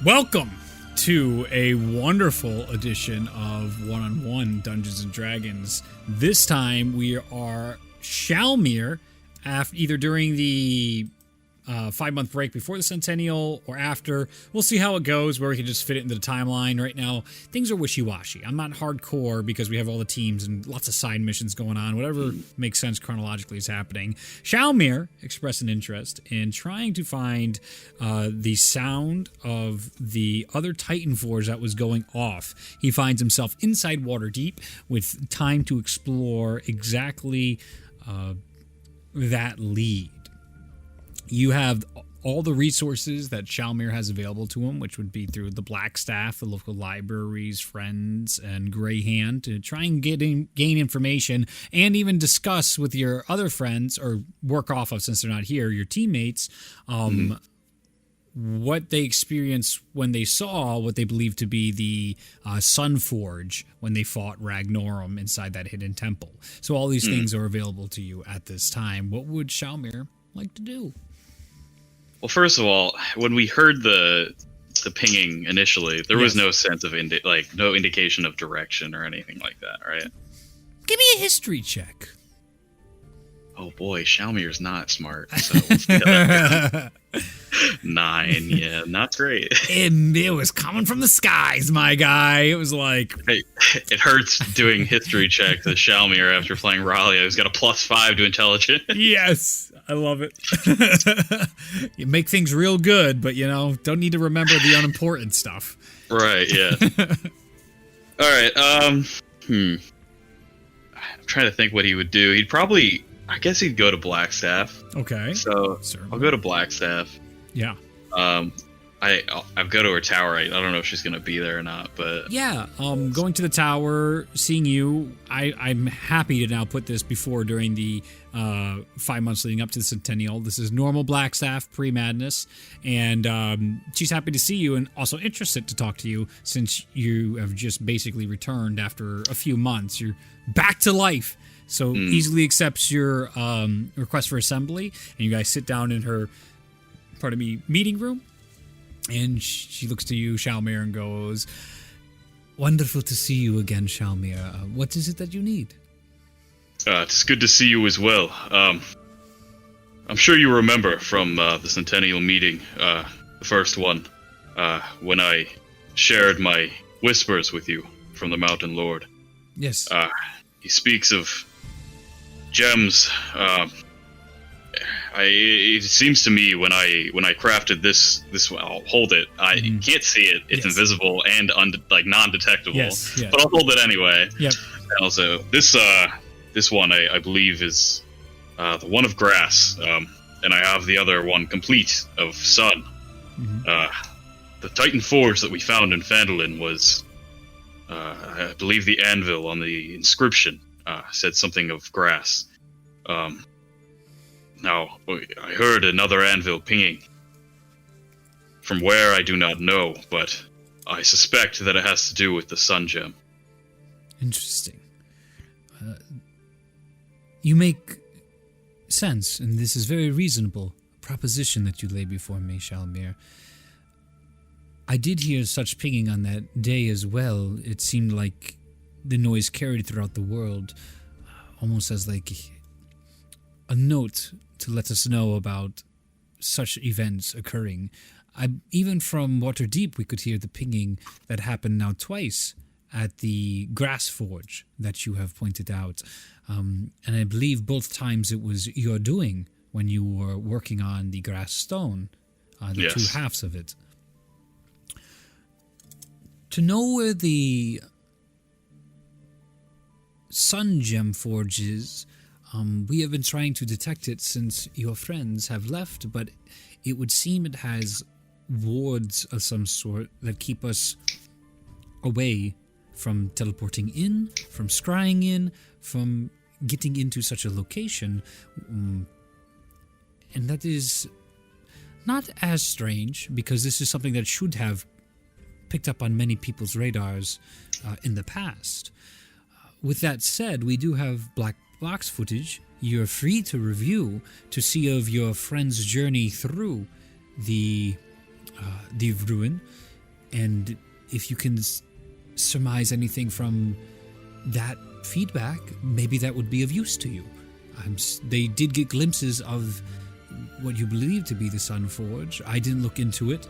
Welcome to a wonderful edition of One-on-One Dungeons and Dragons. This time we are Shalmir, either during the 5-month break before the Centennial or after. We'll see how it goes, where we can just fit it into the timeline. Right now, things are wishy-washy. I'm not hardcore because we have all the teams and lots of side missions going on. Whatever makes sense chronologically is happening. Shalmir expressed an interest in trying to find the sound of the other Titan Forge that was going off. He finds himself inside Waterdeep with time to explore exactly that lead. You have all the resources that Shalmir has available to him, which would be through the Black Staff, the local libraries, friends, and Grey Hand, to try and gain information and even discuss with your other friends, or work off of, since they're not here, your teammates, what they experienced when they saw what they believed to be the Sun Forge when they fought Ragnorum inside that hidden temple. So all these things are available to you at this time. What would Shalmir like to do? Well, first of all, when we heard the pinging initially, there was no sense of no indication of direction or anything like that, right? Give me a history check. Oh boy, Shalmir's not smart. So let's get that. 9, yeah, not great. It was coming from the skies, my guy. It was like... It hurts doing history checks to Shalmir after playing Ralia, who's got a +5 to intelligence. Yes, I love it. You make things real good, but, don't need to remember the unimportant stuff. Right, yeah. All right, I'm trying to think what he would do. He'd probably... I guess he'd go to Blackstaff. Okay. So certainly. I'll go to Blackstaff. Yeah. I'll go to her tower. I don't know if she's gonna be there or not, but yeah. Going to the tower, seeing you. I'm happy to now put this before during the 5 months leading up to the Centennial. This is normal Blackstaff pre-madness, and she's happy to see you and also interested to talk to you since you have just basically returned after a few months. You're back to life. So easily accepts your request for assembly, and you guys sit down in her, meeting room. And she looks to you, Shalmir, and goes, "Wonderful to see you again, Shalmir. What is it that you need?" It's good to see you as well. I'm sure you remember from the Centennial meeting, the first one, when I shared my whispers with you from the Mountain Lord. Yes. He speaks of gems. It seems to me when I crafted this, I'll hold it. You can't see it; it's invisible and non-detectable. Yes. But I'll hold it anyway. Yep. And also, this one I believe is the one of grass, and I have the other one complete of sun. The Titan Forge that we found in Phandalin was, I believe, the anvil on the inscription said something of grass. Now, I heard another anvil pinging. From where, I do not know, but I suspect that it has to do with the sun gem. Interesting. You make sense, and this is very reasonable proposition that you lay before me, Shalmir. I did hear such pinging on that day as well. It seemed like the noise carried throughout the world, almost as like a note to let us know about such events occurring. Even from Waterdeep, we could hear the pinging that happened now twice at the Grass Forge that you have pointed out. And I believe both times it was your doing when you were working on the Grass Stone, the two halves of it. To know where the Sun Gem Forge is, we have been trying to detect it since your friends have left, but it would seem it has wards of some sort that keep us away from teleporting in, from scrying in, from getting into such a location. And that is not as strange, because this is something that should have picked up on many people's radars in the past. With that said, we do have black box footage you're free to review to see of your friend's journey through the ruin. And if you can surmise anything from that feedback, maybe that would be of use to you. They did get glimpses of what you believe to be the Sun Forge. I didn't look into it,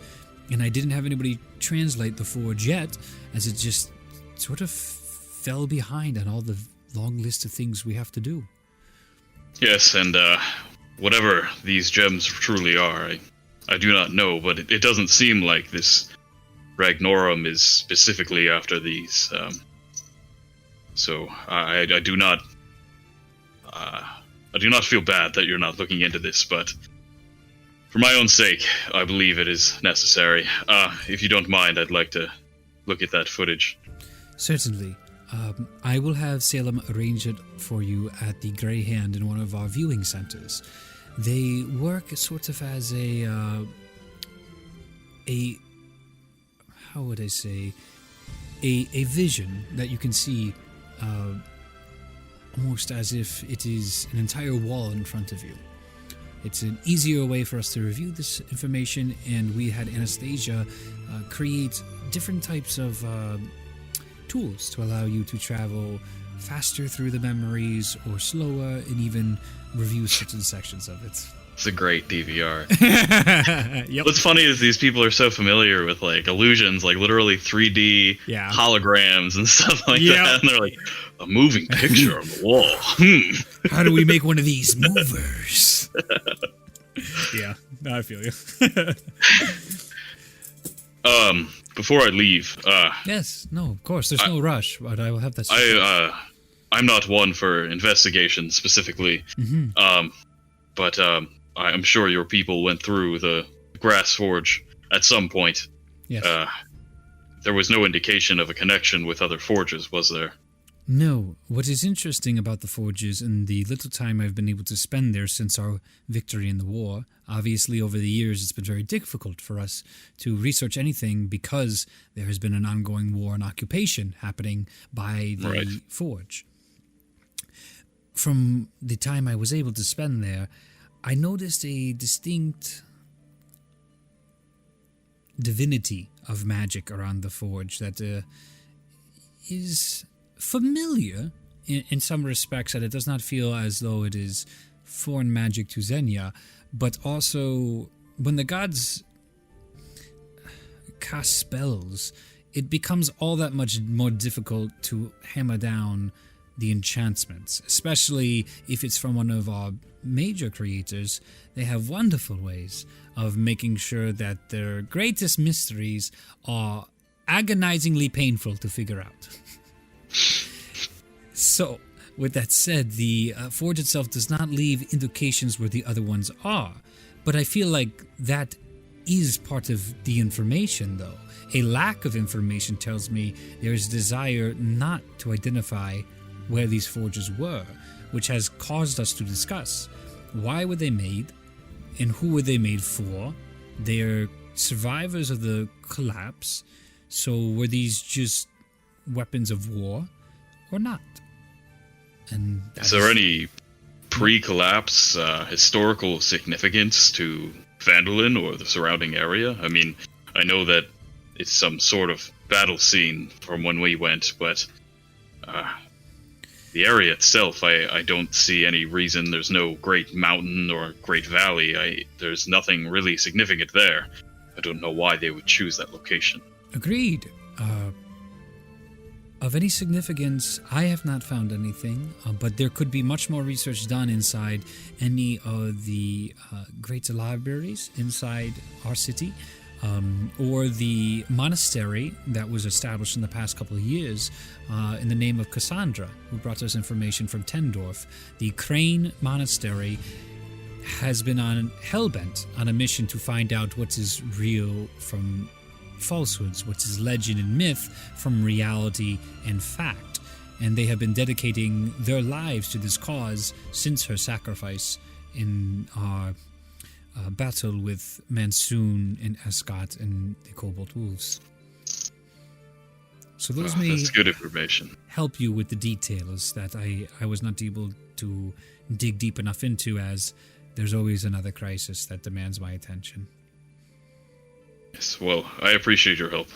and I didn't have anybody translate the Forge yet, as it just sort of fell behind on all the long list of things we have to do. Yes, and whatever these gems truly are, I do not know, but it doesn't seem like this Ragnorum is specifically after these. So I do not feel bad that you're not looking into this, but for my own sake, I believe it is necessary. If you don't mind, I'd like to look at that footage. Certainly. I will have Salem arrange it for you at the Grey Hand in one of our viewing centers. They work sort of as a how would I say, a vision that you can see almost as if it is an entire wall in front of you. It's an easier way for us to review this information, and we had Anastasia create different types of tools to allow you to travel faster through the memories or slower, and even review certain sections of it. It's a great DVR. Yep. What's funny is these people are so familiar with like illusions, like literally 3D holograms and stuff like that, and they're like, a moving picture on the wall. How do we make one of these movers? Yeah, I feel you. Before I leave, yes, no, of course, there's no rush, but I will have that. I'm not one for investigation specifically, but I'm sure your people went through the Grass Forge at some point. Yes. There was no indication of a connection with other forges, was there? No. What is interesting about the forges and the little time I've been able to spend there since our victory in the war, obviously over the years it's been very difficult for us to research anything because there has been an ongoing war and occupation happening by the forge. From the time I was able to spend there, I noticed a distinct divinity of magic around the forge that is familiar in some respects, that it does not feel as though it is foreign magic to Zenya, but also when the gods cast spells, it becomes all that much more difficult to hammer down the enchantments, especially if it's from one of our major creators. They have wonderful ways of making sure that their greatest mysteries are agonizingly painful to figure out. So, with that said, the forge itself does not leave indications where the other ones are, but I feel like that is part of the information, though. A lack of information tells me there is a desire not to identify where these forges were, which has caused us to discuss why were they made and who were they made for. They're survivors of the collapse, so were these just weapons of war or not? And is there any pre-collapse historical significance to Vandalin or the surrounding area? I mean, I know that it's some sort of battle scene from when we went, but the area itself, I don't see any reason. There's no great mountain or great valley. There's nothing really significant there. I don't know why they would choose that location. Agreed. Of any significance, I have not found anything, but there could be much more research done inside any of the great libraries inside our city, or the monastery that was established in the past couple of years in the name of Cassandra, who brought us information from Tendorf. The Crane Monastery has been hellbent on a mission to find out what is real from falsehoods, what is legend and myth from reality and fact. And they have been dedicating their lives to this cause since her sacrifice in our battle with Mansoon and Escott and the Cobalt Wolves. So those may that's good information. Help you with the details that I was not able to dig deep enough into, as there's always another crisis that demands my attention. Yes, well, I appreciate your help.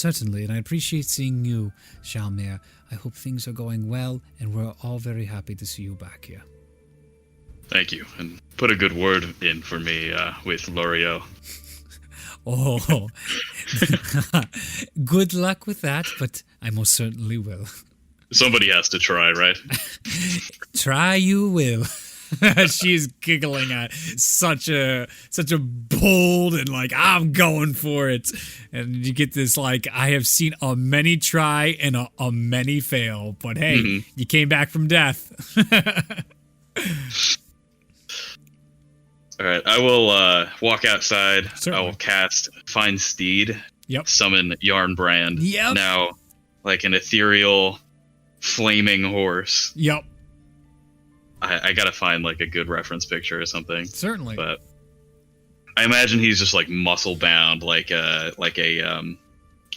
Certainly, and I appreciate seeing you, Shalmir. I hope things are going well, and we're all very happy to see you back here. Thank you, and put a good word in for me with L'Oreal. Oh, good luck with that, but I most certainly will. Somebody has to try, right? Try you will. She's giggling at such a bold and like, I'm going for it. And you get this like, I have seen a many try and a many fail, but hey, you came back from death. All right, I will walk outside. Certainly. I will cast Find Steed. Yep. Summon Yarnbrand. Yep. Now, like an ethereal, flaming horse. Yep. I gotta find like a good reference picture or something. Certainly. But I imagine he's just like muscle bound, like a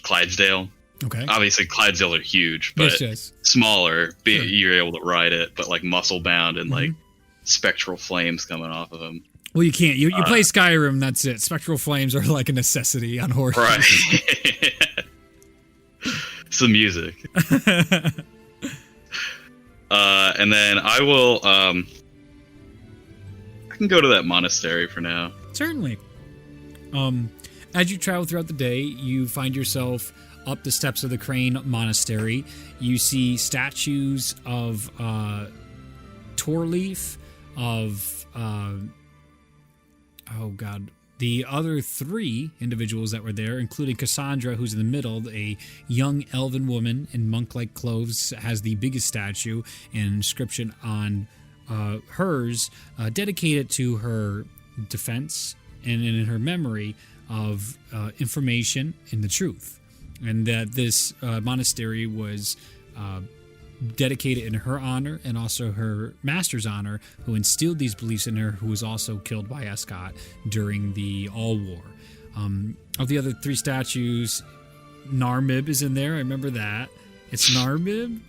Clydesdale. Okay. Obviously, Clydesdales are huge, but yes. smaller. Sure. You're able to ride it, but like muscle bound and like spectral flames coming off of him. Well, you can't. You play Skyrim, that's it. Spectral flames are like a necessity on horses. Right. Some music. And then I will, I can go to that monastery for now. Certainly. As you travel throughout the day, you find yourself up the steps of the Crane Monastery. You see statues of Torleaf, of the other three individuals that were there, including Cassandra, who's in the middle, a young elven woman in monk-like clothes, has the biggest statue, and an inscription on hers dedicated to her defense and in her memory of information and the truth. And that this monastery was dedicated in her honor and also her master's honor, who instilled these beliefs in her, who was also killed by Escott during the All War. Of the other three statues, Narmib is in there. I remember that. It's Narmib?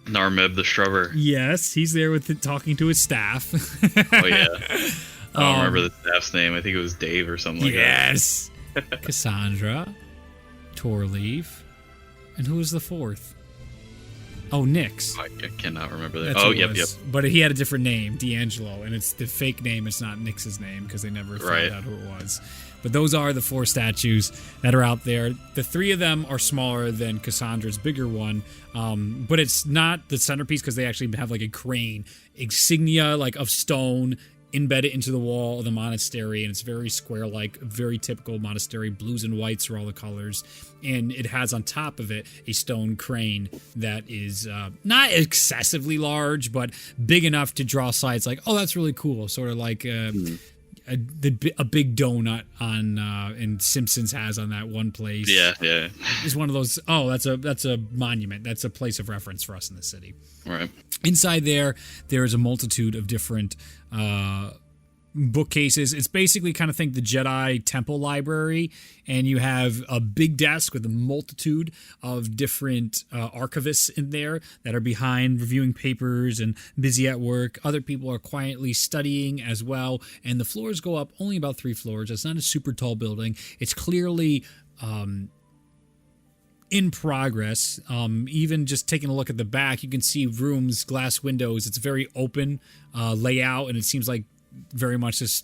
Narmib the Shrubber. Yes, he's there with talking to his staff. Oh, yeah. I don't remember the staff's name. I think it was Dave or something like that. Yes. Cassandra, Torleaf, and who was the fourth? Oh, Nyx. I cannot remember that. That's Oh, who it yep. was. But he had a different name, D'Angelo, and it's the fake name. It's not Nyx's name because they never found out who it was. But those are the four statues that are out there. The three of them are smaller than Cassandra's bigger one, but it's not the centerpiece because they actually have like a crane insignia like of stone embedded into the wall of the monastery, and it's very square-like, very typical monastery. Blues and whites are all the colors, and it has on top of it a stone crane that is not excessively large, but big enough to draw sights like, oh, that's really cool, sort of like a big donut on and Simpsons has on that one place. Yeah. It's one of those. Oh, that's a monument. That's a place of reference for us in the city. Right. Inside there is a multitude of different bookcases. It's basically kind of think the Jedi Temple Library, and you have a big desk with a multitude of different archivists in there that are behind reviewing papers and busy at work. Other people are quietly studying as well, and the floors go up only about 3 floors. It's not a super tall building. It's clearly in progress. Even just taking a look at the back, you can see rooms, glass windows. It's a very open layout, and it seems like very much this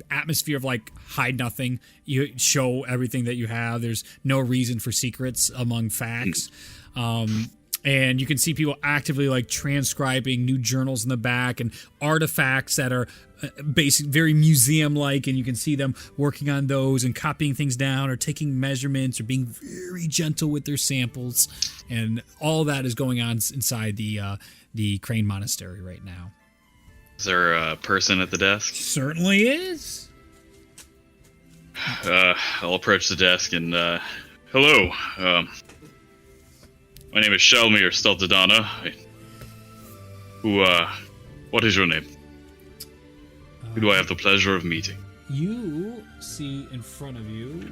atmosphere of like hide nothing. You show everything that you have. There's no reason for secrets among facts. And you can see people actively like transcribing new journals in the back and artifacts that are basic, very museum-like, and you can see them working on those and copying things down or taking measurements or being very gentle with their samples. And all that is going on inside the Crane Monastery right now. Is there a person at the desk? Certainly is. I'll approach the desk and, hello, my name is Shalmir Steltadana. What is your name? Who do I have the pleasure of meeting? You see in front of you,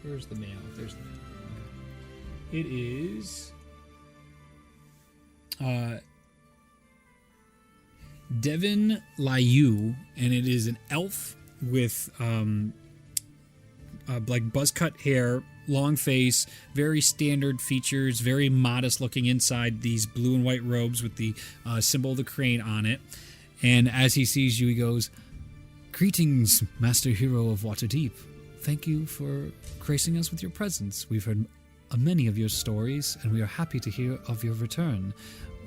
where's the mail? There's the mail. It is, Devin Liu, and it is an elf with like buzz cut hair, long face, very standard features, very modest looking inside these blue and white robes with the symbol of the crane on it. And as he sees you, he goes, "Greetings, Master Hero of Waterdeep. Thank you for gracing us with your presence. We've heard many of your stories, and we are happy to hear of your return.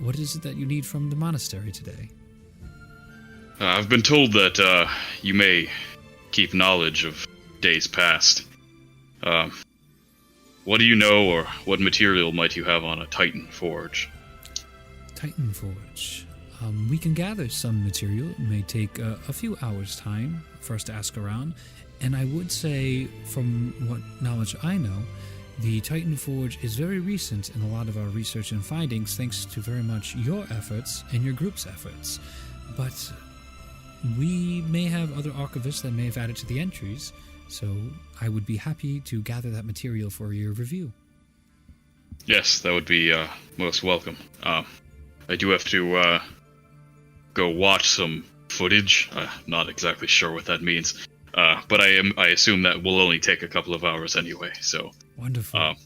What is it that you need from the monastery today?" I've been told that you may keep knowledge of days past. What do you know, or what material might you have on a Titan forge? Titan forge. We can gather some material. It may take a few hours' time for us to ask around. And I would say, from what knowledge I know, the Titan Forge is very recent in a lot of our research and findings, thanks to very much your efforts and your group's efforts. But we may have other archivists that may have added to the entries, so I would be happy to gather that material for your review. Yes, that would be most welcome. I do have to go watch some footage. Not exactly sure what that means. But I assume that will only take a couple of hours anyway, so... Wonderful.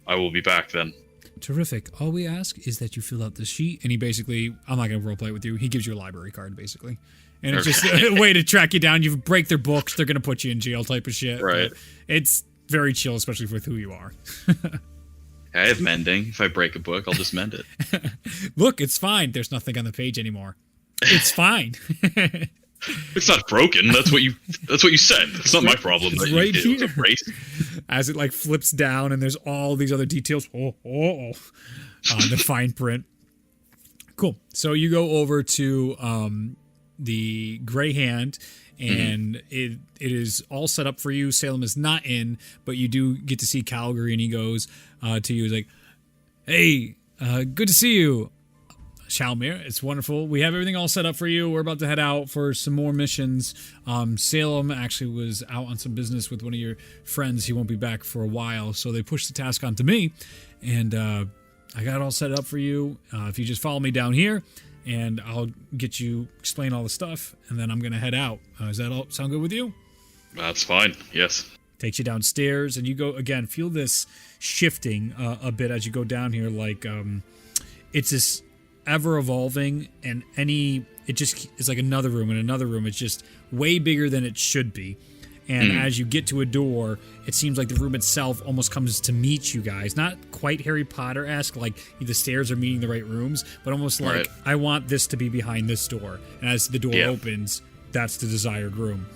I will be back then. Terrific. All we ask is that you fill out the sheet, and he basically... I'm not going to roleplay with you. He gives you a library card, basically. And it's just a way to track you down. You break their books, they're going to put you in jail type of shit. Right. But it's very chill, especially with who you are. I have mending. If I break a book, I'll just mend it. Look, it's fine. There's nothing on the page anymore. It's fine. It's not broken. That's what you said. It's not my problem. It's that right you did. here. As it like flips down and there's all these other details. On the fine print. Cool. So you go over to the Gray Hand, and it is all set up for you. Salem is not in, but you do get to see Calgary, and he goes to you, he's like, "Hey, good to see you, Shalmir. It's wonderful. We have everything all set up for you. We're about to head out for some more missions. Salem actually was out on some business with one of your friends. He won't be back for a while, so they pushed the task onto me, and I got it all set up for you. If you just follow me down here, and I'll get you explain all the stuff, and then I'm going to head out. Does that all sound good with you?" That's fine. Yes. Takes you downstairs, and you go, again, feel this shifting a bit as you go down here. Like, it's this ever evolving, and it just is like another room and another room. It's just way bigger than it should be. And as you get to a door, it seems like the room itself almost comes to meet you guys. Not quite Harry Potter-esque, like the stairs are meeting the right rooms, but almost like, right. I want this to be behind this door. And as the door opens, that's the desired room.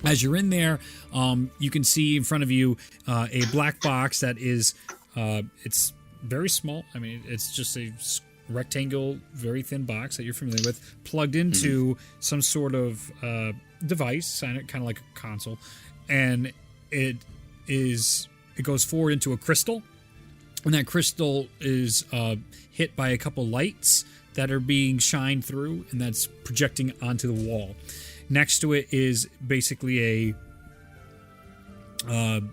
As you're in there, you can see in front of you a black box that is, it's very small. I mean, it's just a rectangle, very thin box that you're familiar with, plugged into some sort of device, kind of like a console, and it goes forward into a crystal, and that crystal is hit by a couple lights that are being shined through, and that's projecting onto the wall. Next to it is basically it's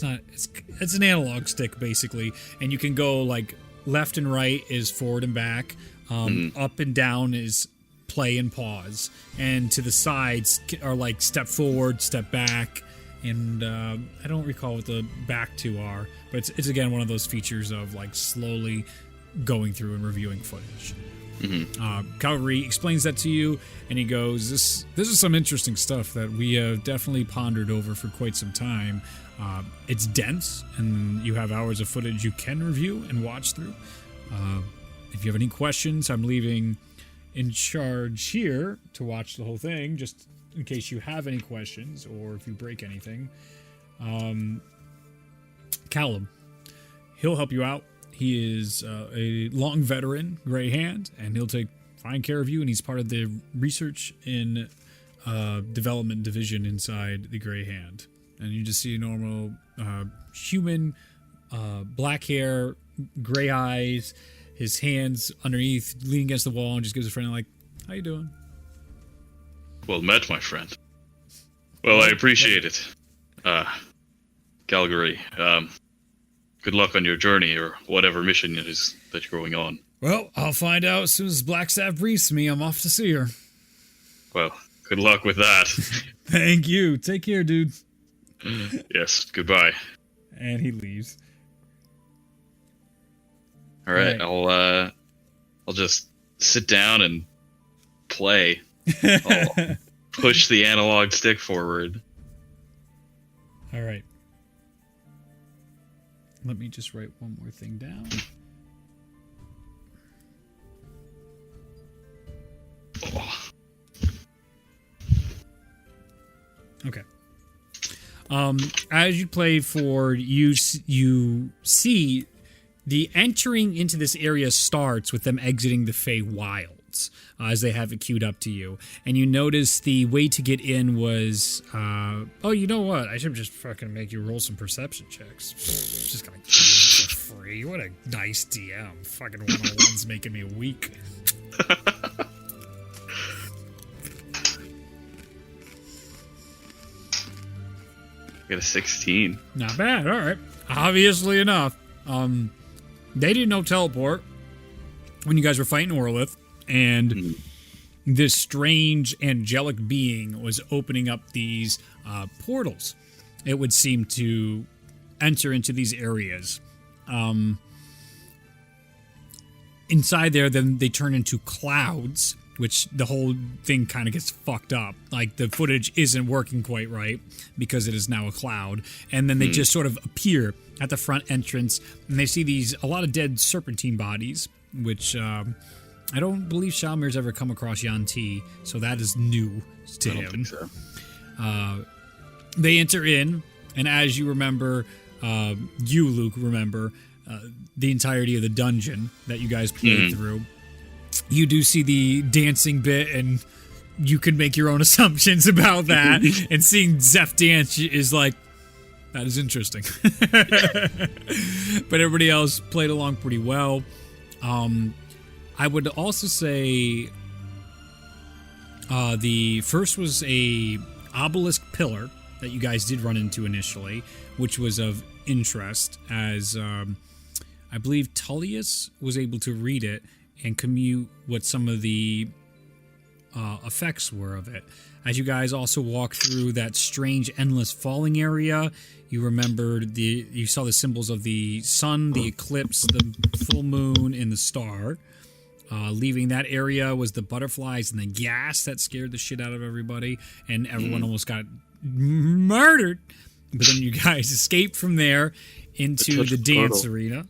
an analog stick, basically, and you can go like left and right is forward and back, up and down is play and pause, and to the sides are like step forward, step back, and I don't recall what the back two are, but it's again one of those features of like slowly going through and reviewing footage. Calgary explains that to you, and he goes, this is some interesting stuff that we have definitely pondered over for quite some time. It's dense, and you have hours of footage you can review and watch through. If you have any questions, I'm leaving in charge here to watch the whole thing, just in case you have any questions or if you break anything. Callum, he'll help you out. He is a long veteran, Gray Hand, and he'll take fine care of you, and he's part of the research and development division inside the Gray Hand. And you just see a normal human, black hair, gray eyes, his hands underneath, leaning against the wall, and just gives a friend like, "How you doing?" Well met, my friend. Well, I appreciate it. Calgary, good luck on your journey, or whatever mission it is that you're going on. Well, I'll find out as soon as Blackstaff briefs me. I'm off to see her. Well, Good luck with that. Thank you. Take care, dude. Yes, goodbye. And he leaves. All right, I'll just sit down and play. I'll push the analog stick forward. All right. Let me just write one more thing down. Oh. Okay. As you play forward, you see the entering into this area starts with them exiting the Fey Wilds, as they have it queued up to you. And you notice the way to get in was, oh, you know what? I should just fucking make you roll some perception checks. Just gonna give it for free. What a nice DM. Fucking one-on-one's making me weak. Got a 16. Not bad. All right. Obviously enough. They didn't know teleport when you guys were fighting Orlith, and this strange angelic being was opening up these portals. It would seem to enter into these areas. Inside there, then they turn into clouds, which the whole thing kind of gets fucked up. Like, the footage isn't working quite right because it is now a cloud. And then they just sort of appear at the front entrance, and they see a lot of dead serpentine bodies, which I don't believe Shalmir's ever come across Yanti, so that is new to him. I don't think so. They enter in, and as you remember, you, Luke, remember the entirety of the dungeon that you guys played through. You do see the dancing bit, and you can make your own assumptions about that. And seeing Zeph dance is like, that is interesting. But everybody else played along pretty well. I would also say the first was a obelisk pillar that you guys did run into initially, which was of interest, as I believe Tullius was able to read it and commute what some of the effects were of it. As you guys also walked through that strange endless falling area, you remembered you saw the symbols of the sun, the eclipse, the full moon, and the star. Leaving that area was the butterflies and the gas that scared the shit out of everybody, and everyone almost got murdered. But then you guys escaped from there into the dance arena,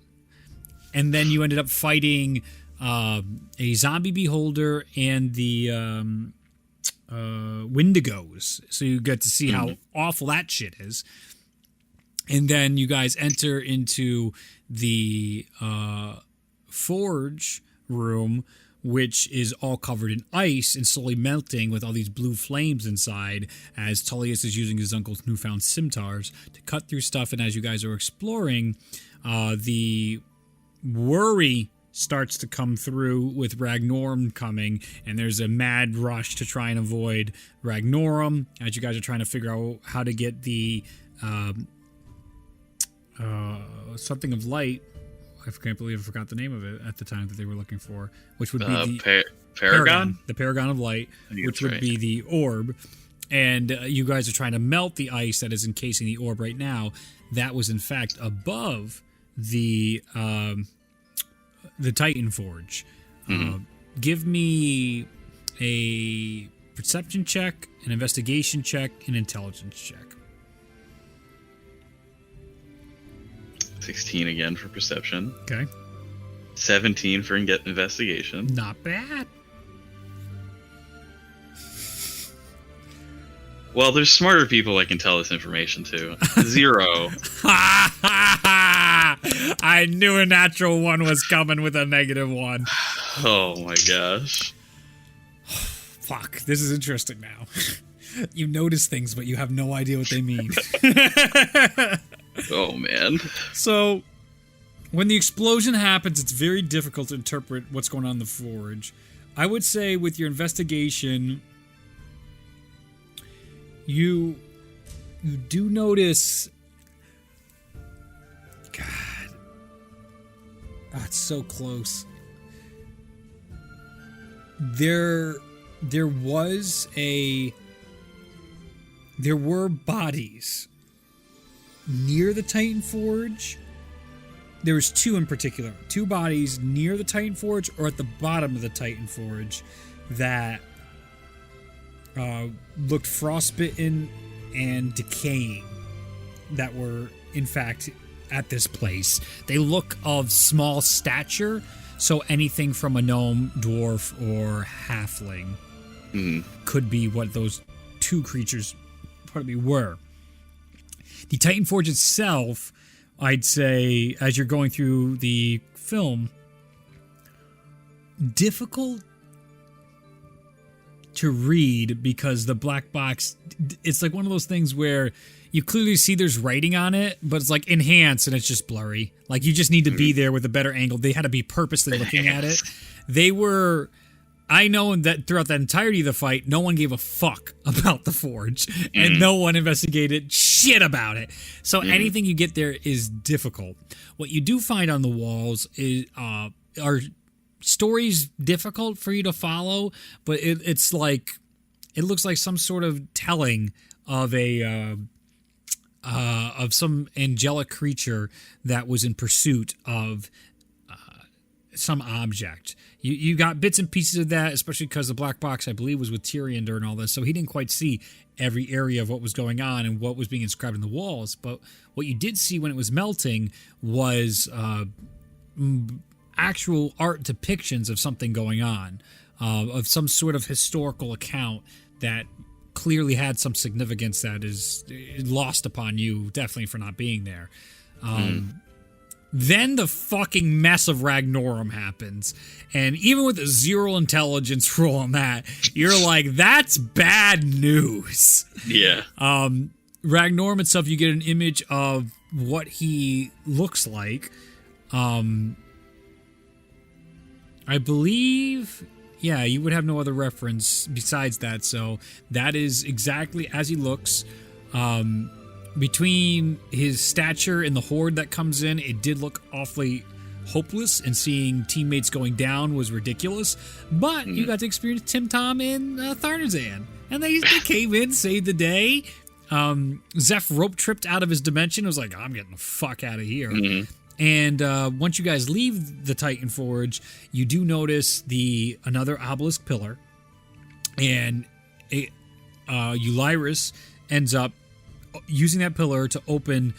and then you ended up fighting a zombie beholder and the Wendigos. So you get to see how awful that shit is. And then you guys enter into the forge room, which is all covered in ice and slowly melting with all these blue flames inside, as Tullius is using his uncle's newfound scimitars to cut through stuff. And as you guys are exploring, the worry starts to come through with Ragnorum coming, and there's a mad rush to try and avoid Ragnorum as you guys are trying to figure out how to get the something of light. I can't believe I forgot the name of it at the time that they were looking for, which would be the Paragon? The Paragon of Light, which would be the orb. And you guys are trying to melt the ice that is encasing the orb right now. That was in fact above the Titan Forge. Give me a perception check, an investigation check, an intelligence check. 16 again for perception. Okay. 17 for investigation. Not bad. Well, there's smarter people I can tell this information to. 0. I knew a natural one was coming with a -1. Oh my gosh. Fuck, this is interesting now. You notice things, but you have no idea what they mean. Oh man. So, when the explosion happens, it's very difficult to interpret what's going on in the forge. I would say with your investigation, you do notice... God. Oh, it's so close. There there were bodies near the Titan Forge. There was two in particular. Two bodies near the Titan Forge or at the bottom of the Titan Forge that looked frostbitten and decaying, that were, in fact, at this place. They look of small stature, so anything from a gnome, dwarf, or halfling could be what those two creatures were. The Titan Forge itself, I'd say, as you're going through the film, difficult to read because the black box, it's like one of those things where you clearly see there's writing on it, but it's like enhanced and it's just blurry. Like you just need to be there with a better angle. They had to be purposely looking at it. I know that throughout the entirety of the fight, no one gave a fuck about the Forge, and no one investigated shit about it. So anything you get there is difficult. What you do find on the walls are stories difficult for you to follow, but it's like, it looks like some sort of telling of of some angelic creature that was in pursuit of some object. You got bits and pieces of that, especially because the black box, I believe, was with Tyrion during all this, so he didn't quite see every area of what was going on and what was being inscribed in the walls. But what you did see when it was melting was actual art depictions of something going on, of some sort of historical account that clearly had some significance that is lost upon you, definitely for not being there. Then the fucking mess of Ragnorum happens. And even with a 0 intelligence roll on that, you're like, that's bad news. Yeah. Ragnorum itself, you get an image of what he looks like. I believe, yeah, you would have no other reference besides that. So that is exactly as he looks. Between his stature and the horde that comes in, it did look awfully hopeless, and seeing teammates going down was ridiculous. But you got to experience Tim Tom and Tharnazan, and they came in, saved the day. Zeph rope tripped out of his dimension. It was like, I'm getting the fuck out of here. And once you guys leave the Titan Forge, you do notice another obelisk pillar, and Ulyrus ends up using that pillar to open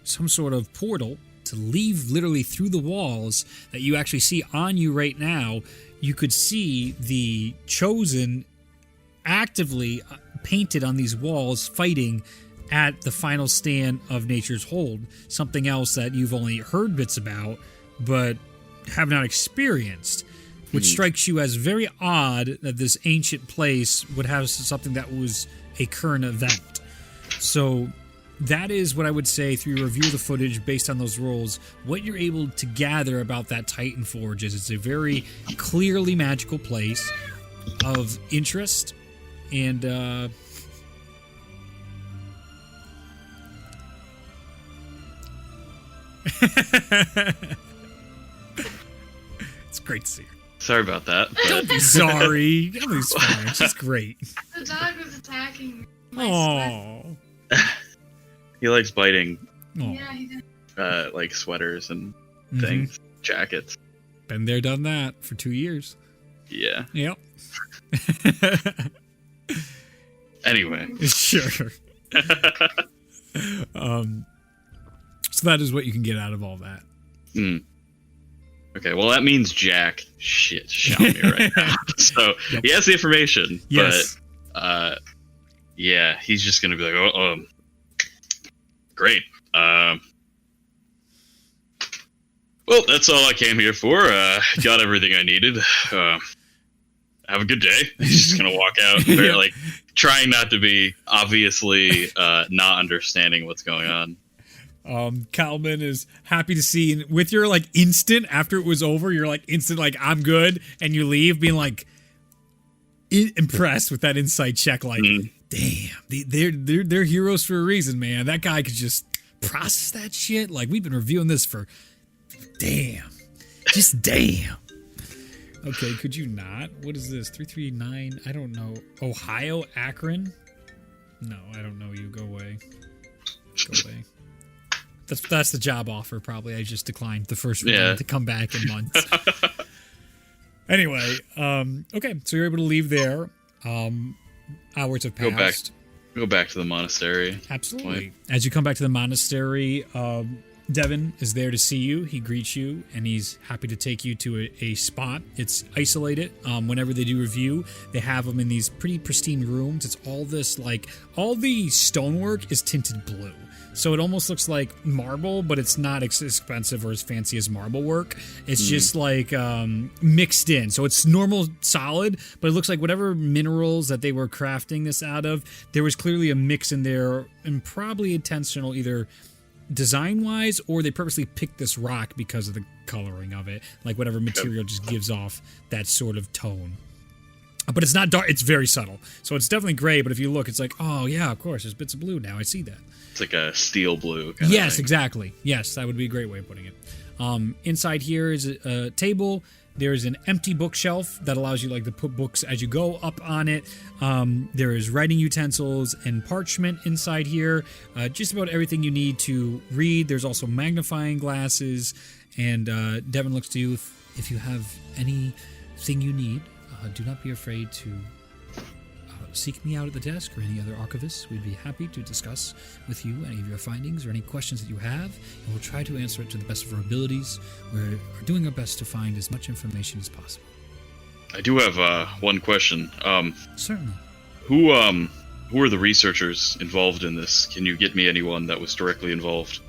some sort of portal to leave literally through the walls that you actually see on you right now. You could see the Chosen actively painted on these walls fighting at the final stand of Nature's Hold, something else that you've only heard bits about but have not experienced, which strikes you as very odd that this ancient place would have something that was a current event. So that is what I would say through your review of the footage based on those rolls. What you're able to gather about that Titan Forge is it's a very clearly magical place of interest, and it's great to see her. Sorry about that. But... Don't be sorry. Everything's fine. She's great. The dog was attacking my Oh. He likes biting, Yeah, he did. like sweaters and things, jackets. Been there, done that for 2 years. Yeah. Yep. Anyway. Sure. So that is what you can get out of all that. Okay, well that means Jack shit Shalmir right now. So he has the information, yes. But yeah, he's just gonna be like, great. Well, that's all I came here for. Got everything I needed. Have a good day. He's just gonna walk out, like trying not to be obviously not understanding what's going on. Kalman is happy to see, and with your like instant after it was over, you're like instant like I'm good, and you leave being like impressed with that insight check. Like, damn, they're heroes for a reason, man. That guy could just process that shit. Like we've been reviewing this for, damn, just damn. Okay, could you not? What is this? 339? I don't know. Ohio, Akron? No, I don't know you. Go away. Go away. That's the job offer, probably. I just declined the first one to come back in months. Anyway, okay, so you're able to leave there. Hours have passed. Go back to the monastery. Absolutely. As you come back to the monastery, Devin is there to see you. He greets you, and he's happy to take you to a spot. It's isolated. Whenever they do review, they have them in these pretty pristine rooms. It's all this, all the stonework is tinted blue. So it almost looks like marble, but it's not as expensive or as fancy as marble work. It's just mixed in. So it's normal solid, but it looks like whatever minerals that they were crafting this out of, there was clearly a mix in there, and probably intentional either design-wise, or they purposely picked this rock because of the coloring of it. Like whatever material just gives off that sort of tone. But it's not dark, it's very subtle. So it's definitely gray, but if you look, it's like, oh yeah, of course, there's bits of blue now, I see that. It's like a steel blue. Yes, exactly. Yes, that would be a great way of putting it. Inside here is a table. There's an empty bookshelf that allows you to put books as you go up on it. There is writing utensils and parchment inside here. Just about everything you need to read. There's also magnifying glasses. And Devin looks to you. If you have anything you need, do not be afraid to seek me out at the desk or any other archivists. We'd be happy to discuss with you any of your findings or any questions that you have, and we'll try to answer it to the best of our abilities. We're doing our best to find as much information as possible. I do have one question. Certainly. Who are the researchers involved in this? Can you get me anyone that was directly involved?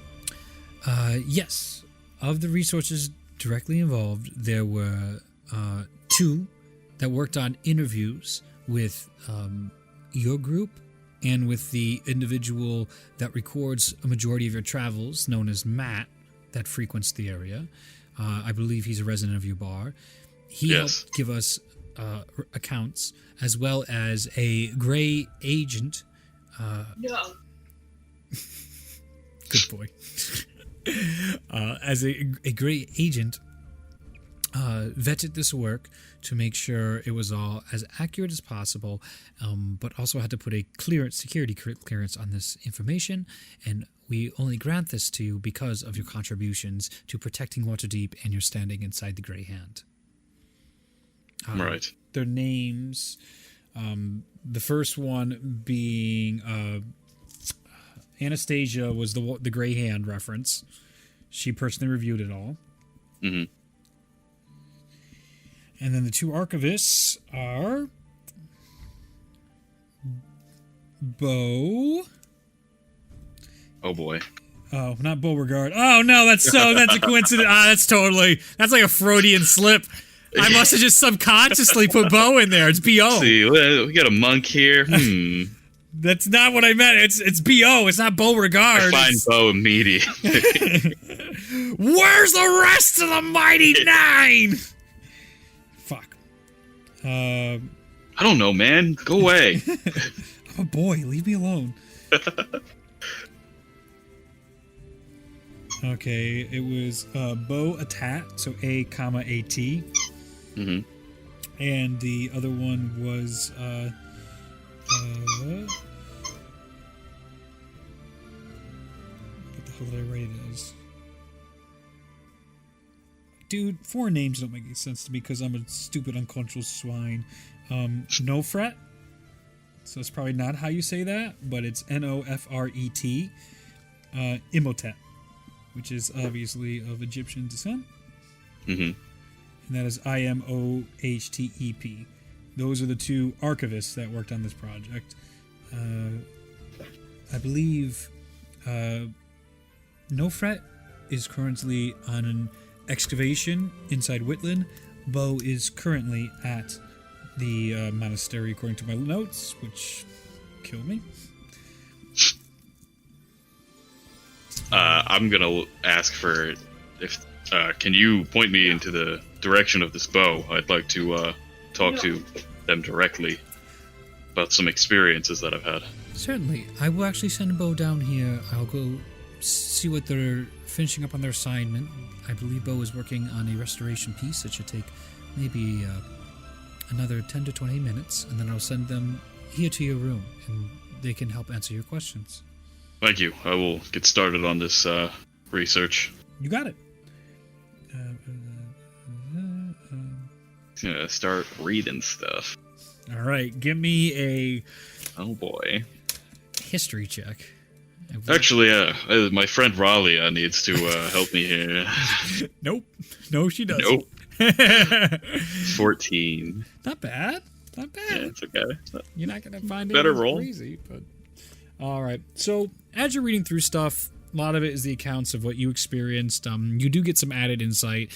Yes. Of the researchers directly involved, there were 2 that worked on interviews with your group and with the individual that records a majority of your travels, known as Matt, that frequents the area. I believe he's a resident of your bar. He helped give us accounts, as well as a gray agent. No. Good boy. As a gray agent, vetted this work to make sure it was all as accurate as possible, but also had to put a security clearance on this information, and we only grant this to you because of your contributions to protecting Waterdeep and your standing inside the Grey Hand. Right. Their names, the first one being Anastasia was the Grey Hand reference. She personally reviewed it all. Mm-hmm. And then the 2 archivists are Bo. Oh boy. Oh, not Beauregard. Oh no, that's a coincidence. That's like a Freudian slip. I must have just subconsciously put Bo in there. It's B.O. See, we got a monk here. That's not what I meant. It's B.O. It's not Beauregard. I find Bo immediately. Where's the rest of the Mighty Nine? Fuck. I don't know, man. Go away. I'm a boy. Leave me alone. Okay, it was Bo Atat, so A,A-T. Mm-hmm. And the other one was what the hell did I write it as? Dude, 4 names don't make any sense to me because I'm a stupid unconscious swine. No Fret. So it's probably not how you say that, but it's Nofret. Imhotep, which is obviously of Egyptian descent. Mm-hmm. And that is Imohtep. Those are the 2 archivists that worked on this project. I believe No Fret is currently on an excavation inside Whitland. Bo is currently at the monastery, according to my notes, which kill me. I'm gonna ask for can you point me into the direction of this bow? I'd like to talk to them directly about some experiences that I've had. Certainly. I will actually send a Bo down here. I'll go see what they're finishing up on their assignment. I believe Bo is working on a restoration piece that should take maybe another 10 to 20 minutes, and then I'll send them here to your room, and they can help answer your questions. Thank you. I will get started on this research. You got it. Yeah, start reading stuff. All right, give me a Oh boy. history check. Actually, my friend Ralia needs to help me here. Nope. No, she doesn't. Nope. 14. Not bad. Not bad. Yeah, it's okay. You're not going to find Better it roll. crazy, but all right. So as you're reading through stuff, a lot of it is the accounts of what you experienced. You do get some added insight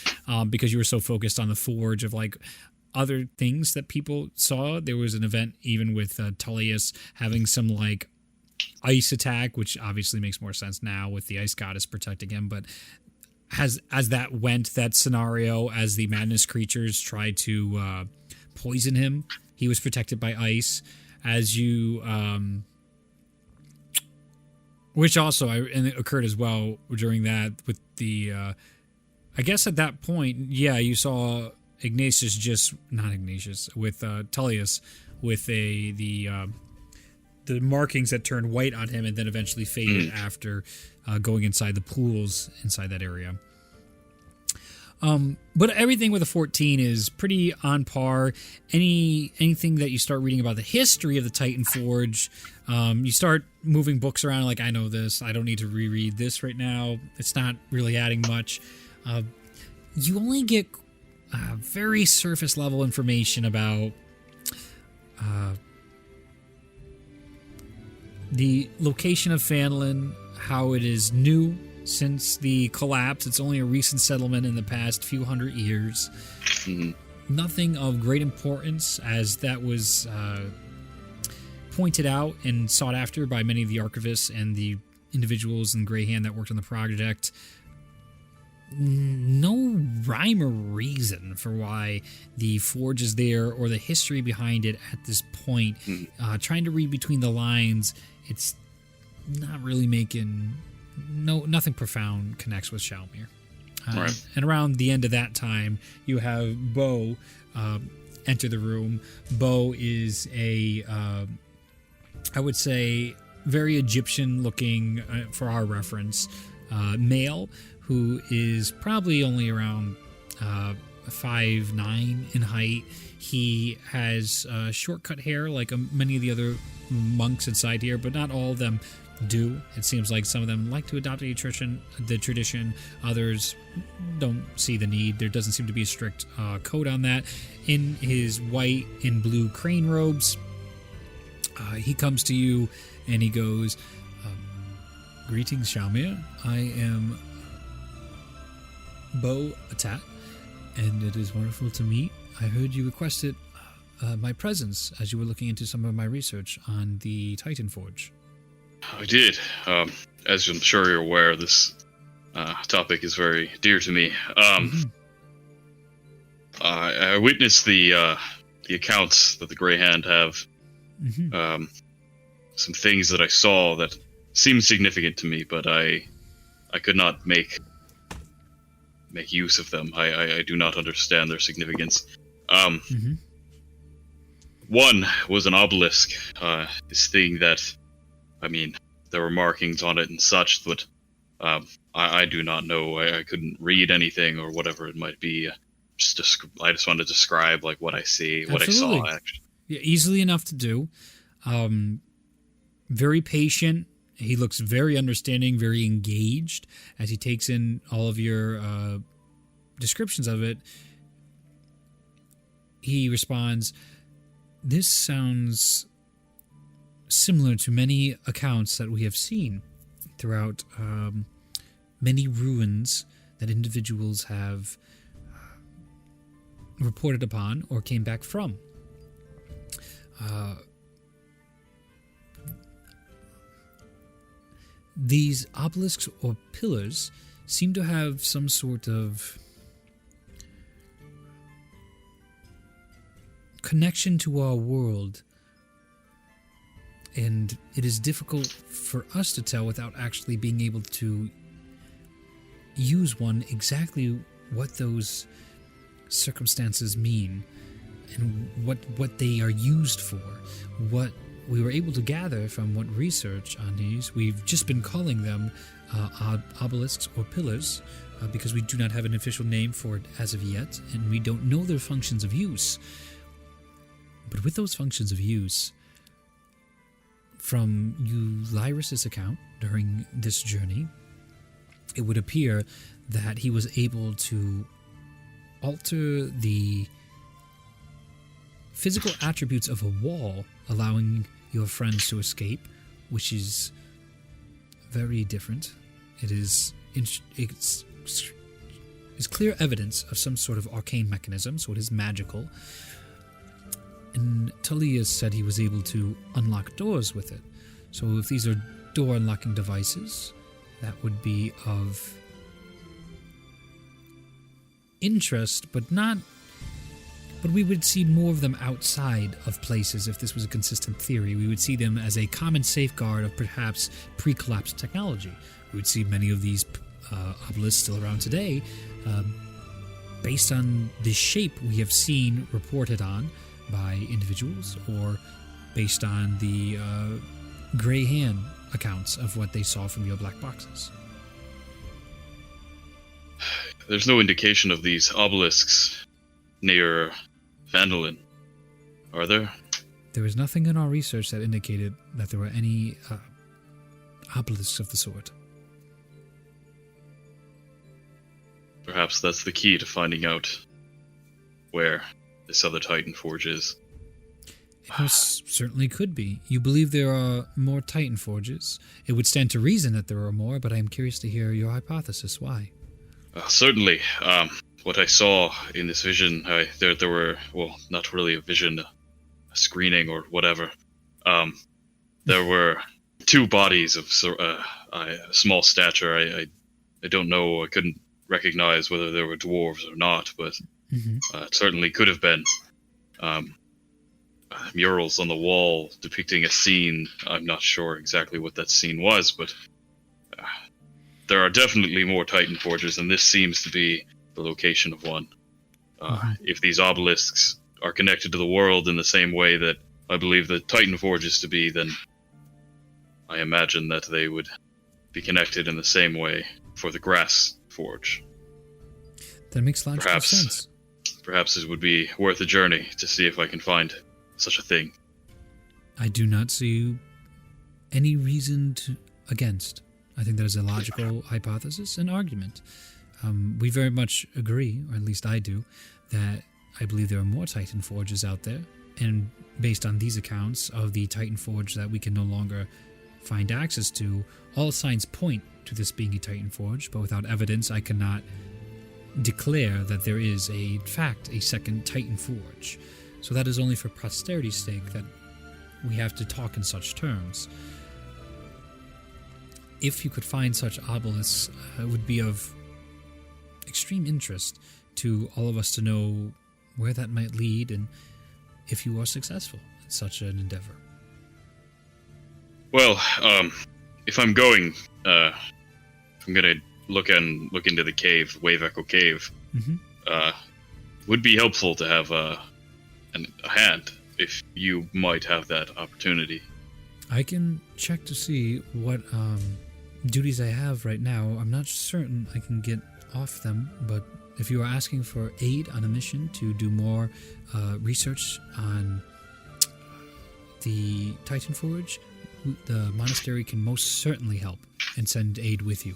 because you were so focused on the forge of like other things that people saw. There was an event even with Tullius having some like ice attack, which obviously makes more sense now with the ice goddess protecting him. But as that went, that scenario, as the madness creatures tried to poison him, he was protected by ice. As you which also and it occurred as well during that with the I guess at that point, yeah, you saw not Ignatius with Tullius with the markings that turned white on him and then eventually faded after going inside the pools inside that area. But everything with a 14 is pretty on par. Anything that you start reading about the history of the Titan Forge, you start moving books around like, I know this, I don't need to reread this right now. It's not really adding much. You only get very surface level information about the location of Fanlin, how it is new since the collapse. It's only a recent settlement in the past few hundred years. Mm-hmm. Nothing of great importance, as that was pointed out and sought after by many of the archivists and the individuals in Greyhand that worked on the project. No rhyme or reason for why the forge is there or the history behind it at this point. Trying to read between the lines, it's not really making nothing profound connects with Shalmir. Right. And around the end of that time, you have Bo enter the room. Bo is a, I would say, very Egyptian-looking, for our reference, male who is probably only around 5'9" in height. He has short-cut hair like many of the other monks inside here, but not all of them do. It seems like some of them like to adopt the tradition. Others don't see the need. There doesn't seem to be a strict code on that. In his white and blue crane robes, he comes to you and he goes, "Greetings, Shalmir. I am Bo Atat, and it is wonderful to meet. I heard you requested my presence as you were looking into some of my research on the Titan Forge." I did. As I'm sure you're aware, this topic is very dear to me. I witnessed the accounts that the Greyhand have. Some things that I saw that seemed significant to me, but I could not make use of them. I do not understand their significance. One was an obelisk. This thing that, I mean, there were markings on it and such, but I do not know. I couldn't read anything or whatever it might be. I just wanted to describe like what I see, what Absolutely. I saw. Actually, yeah, easily enough to do. Very patient. He looks very understanding, very engaged as he takes in all of your descriptions of it. He responds, "This sounds similar to many accounts that we have seen throughout many ruins that individuals have reported upon or came back from. These obelisks or pillars seem to have some sort of connection to our world, and it is difficult for us to tell without actually being able to use one exactly what those circumstances mean and what they are used for. What we were able to gather from what research on these, we've just been calling them obelisks or pillars because we do not have an official name for it as of yet, and we don't know their functions of use. But with those functions of use, from Ulyrus's account during this journey, it would appear that he was able to alter the physical attributes of a wall, allowing your friends to escape, which is very different. It's clear evidence of some sort of arcane mechanism, so it is magical. And Tullius said he was able to unlock doors with it. So if these are door unlocking devices, that would be of interest, but we would see more of them outside of places. If this was a consistent theory, we would see them as a common safeguard of perhaps pre-collapse technology. We would see many of these obelisks still around today, based on the shape we have seen reported on by individuals, or based on the Grey Hand accounts of what they saw from your black boxes. There's no indication of these obelisks near Vandalin, are there? There was nothing in our research that indicated that there were any obelisks of the sort. Perhaps that's the key to finding out where this other Titan Forge is. It most certainly could be. You believe there are more Titan Forges. It would stand to reason that there are more, but I am curious to hear your hypothesis. Why? Certainly. What I saw in this vision, there were, well, not really a vision, a screening or whatever. There were two bodies of small stature. I don't know, I couldn't recognize whether they were dwarves or not, but it certainly could have been. Murals on the wall depicting a scene. I'm not sure exactly what that scene was, but there are definitely more Titan Forges, and this seems to be the location of one. If these obelisks are connected to the world in the same way that I believe the Titan Forge is to be, then I imagine that they would be connected in the same way for the Grass Forge. That makes logical sense. Perhaps it would be worth a journey to see if I can find such a thing. I do not see any reason against. I think that is a logical hypothesis and argument. We very much agree, or at least I do, that I believe there are more Titan Forges out there, and based on these accounts of the Titan Forge that we can no longer find access to, all signs point to this being a Titan Forge, but without evidence I cannot declare that there is, in fact, a second Titan Forge. So that is only for posterity's sake that we have to talk in such terms. If you could find such obelisks, it would be of extreme interest to all of us to know where that might lead and if you are successful in such an endeavor. Well, if I'm going, I'm going to look into the cave, Wave Echo Cave. Would be helpful to have a hand if you might have that opportunity. I can check to see what duties I have right now. I'm not certain I can get off them, but if you are asking for aid on a mission to do more research on the Titan Forge, the monastery can most certainly help and send aid with you.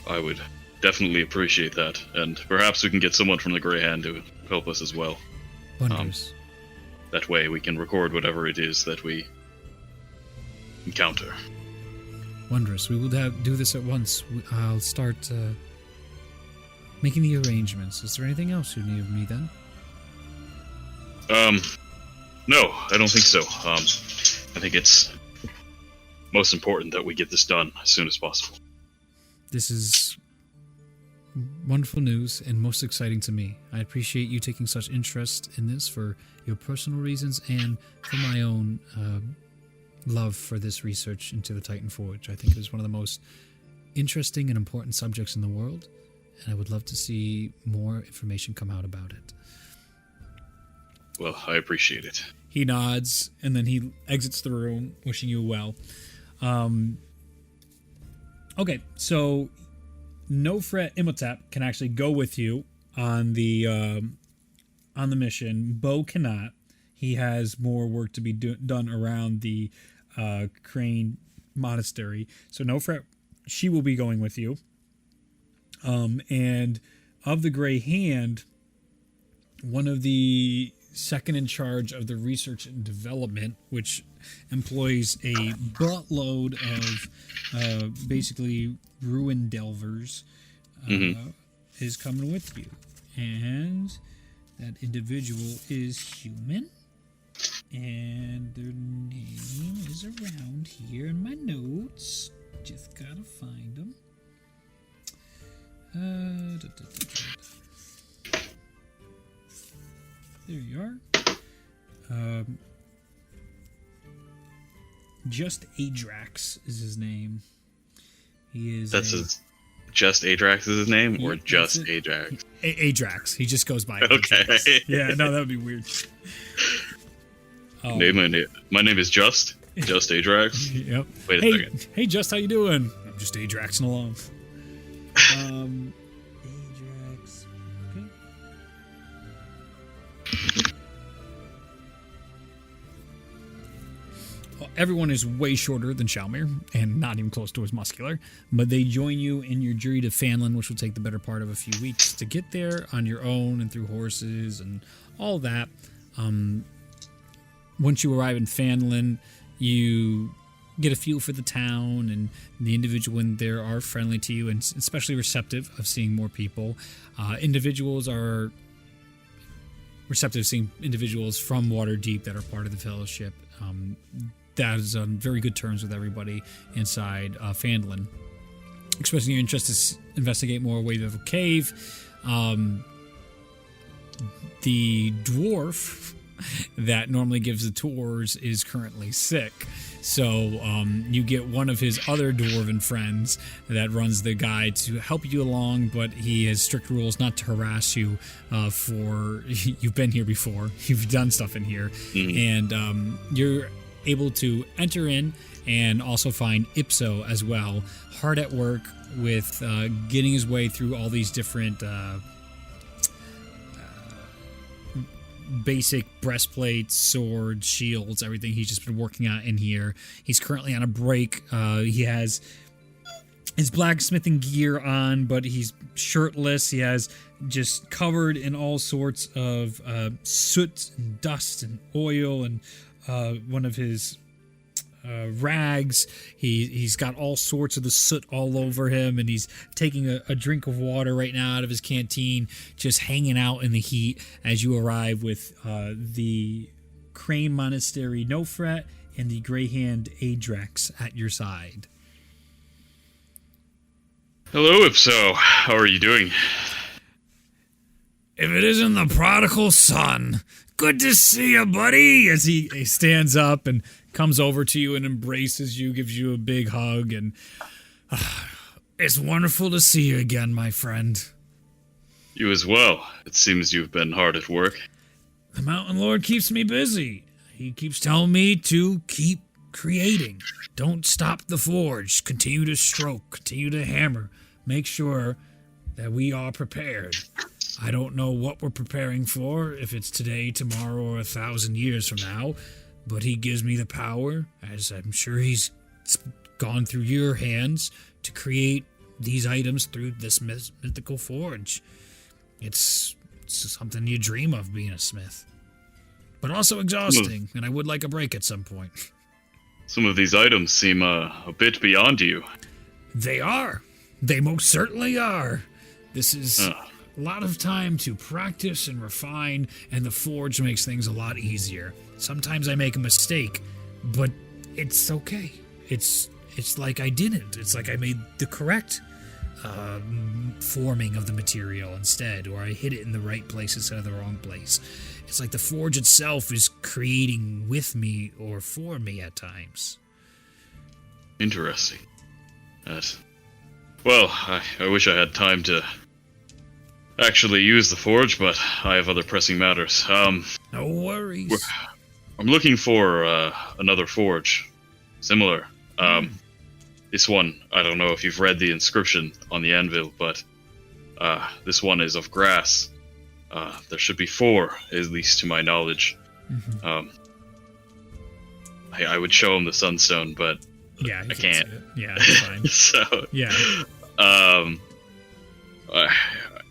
I would definitely appreciate that, and perhaps we can get someone from the Grey Hand to help us as well. Wonders. That way we can record whatever it is that we encounter. Wondrous. We will do this at once. I'll start making the arrangements. Is there anything else you need of me then? No, I don't think so. I think it's most important that we get this done as soon as possible. This is wonderful news and most exciting to me. I appreciate you taking such interest in this for your personal reasons and for my own love for this research into the Titan Forge. I think it is one of the most interesting and important subjects in the world, and I would love to see more information come out about it. Well, I appreciate it. He nods, and then he exits the room, wishing you well. Okay, so Nofret Imhotep can actually go with you on the mission. Bo cannot. He has more work to be done around the Crane Monastery. So Nofret, she will be going with you. And of the Gray Hand, one of the second in charge of the research and development, which employs a buttload of basically ruin delvers, is coming with you. And that individual is human. And their name is around here in my notes. Just gotta find them. There you are. Just Adrax is his name. He is. Just Adrax is his name, Yeah, or just Adrax? Adrax. He just goes by. Okay. Adrax. Yeah, no, that would be weird. My name is Just Adrax. Yep. Wait a second. Hey, Just, how you doing? I'm just Adraxing along. Adrax. Okay. Well, everyone is way shorter than Shalmir and not even close to as muscular, but they join you in your journey to Fanlin, which will take the better part of a few weeks to get there on your own and through horses and all that. Once you arrive in Fanlin, you get a feel for the town, and the individual in there are friendly to you and especially receptive of seeing more people. Individuals are receptive to seeing individuals from Waterdeep that are part of the Fellowship. That is on very good terms with everybody inside Fanlin. Expressing your interest to investigate more Wave of a Cave. The dwarf that normally gives the tours is currently sick. So you get one of his other dwarven friends that runs the guide to help you along, but he has strict rules not to harass you for you've been here before. You've done stuff in here. And you're able to enter in and also find Ipso as well, hard at work with getting his way through all these different basic breastplates, swords, shields, everything he's just been working on in here. He's currently on a break. He has his blacksmithing gear on, but he's shirtless. He has just covered in all sorts of soot and dust and oil, and one of his rags. He's got all sorts of the soot all over him, and he's taking a drink of water right now out of his canteen, just hanging out in the heat as you arrive with the Crane Monastery Nofret and the Grey Hand Adrax at your side. Hello, Ipso. How are you doing? If it isn't the prodigal son, good to see you, buddy, as he stands up and comes over to you and embraces you, gives you a big hug, and it's wonderful to see you again, my friend. You as well. It seems you've been hard at work. The Mountain Lord keeps me busy. He keeps telling me to keep creating. Don't stop the forge. Continue to stroke. Continue to hammer. Make sure that we are prepared. I don't know what we're preparing for, if it's today, tomorrow, or 1,000 years from now, but he gives me the power, as I'm sure he's gone through your hands, to create these items through this mythical forge. It's something you dream of, being a smith. But also exhausting, and I would like a break at some point. Some of these items seem a bit beyond you. They are. They most certainly are. This is a lot of time to practice and refine, and the forge makes things a lot easier. Sometimes I make a mistake, but it's okay. It's like I didn't. It's like I made the correct forming of the material instead, or I hit it in the right place instead of the wrong place. It's like the forge itself is creating with me or for me at times. Interesting. Well, I wish I had time to actually use the forge, but I have other pressing matters. No worries. I'm looking for another forge, similar. This one, I don't know if you've read the inscription on the anvil, but this one is of grass. There should be 4, at least to my knowledge. Mm-hmm. I would show him the sunstone, but yeah, I can't. Yeah, that's fine. So yeah.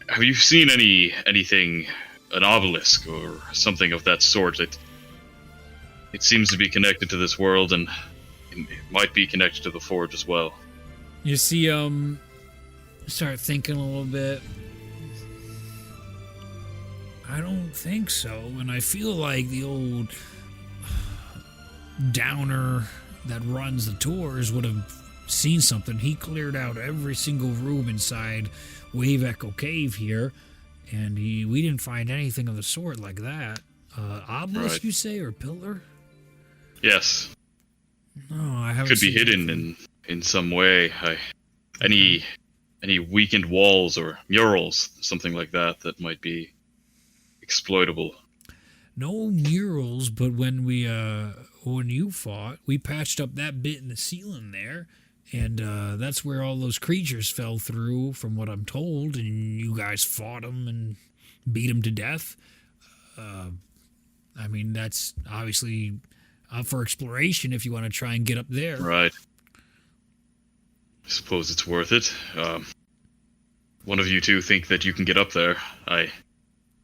Have you seen anything, an obelisk or something of that sort? It seems to be connected to this world, and it might be connected to the forge as well. You see, start thinking a little bit. I don't think so, and I feel like the old downer that runs the tours would have seen something. He cleared out every single room inside Wave Echo Cave here, and we didn't find anything of the sort like that. Obelisk, right. You say, or pillar? Yes. No, I haven't. Could be hidden in some way. Any weakened walls or murals, something like that might be exploitable. No murals, but when you fought, we patched up that bit in the ceiling there, and that's where all those creatures fell through, from what I'm told, and you guys fought them and beat them to death. I mean, that's obviously up for exploration if you want to try and get up there. Right. I suppose it's worth it. One of you two think that you can get up there.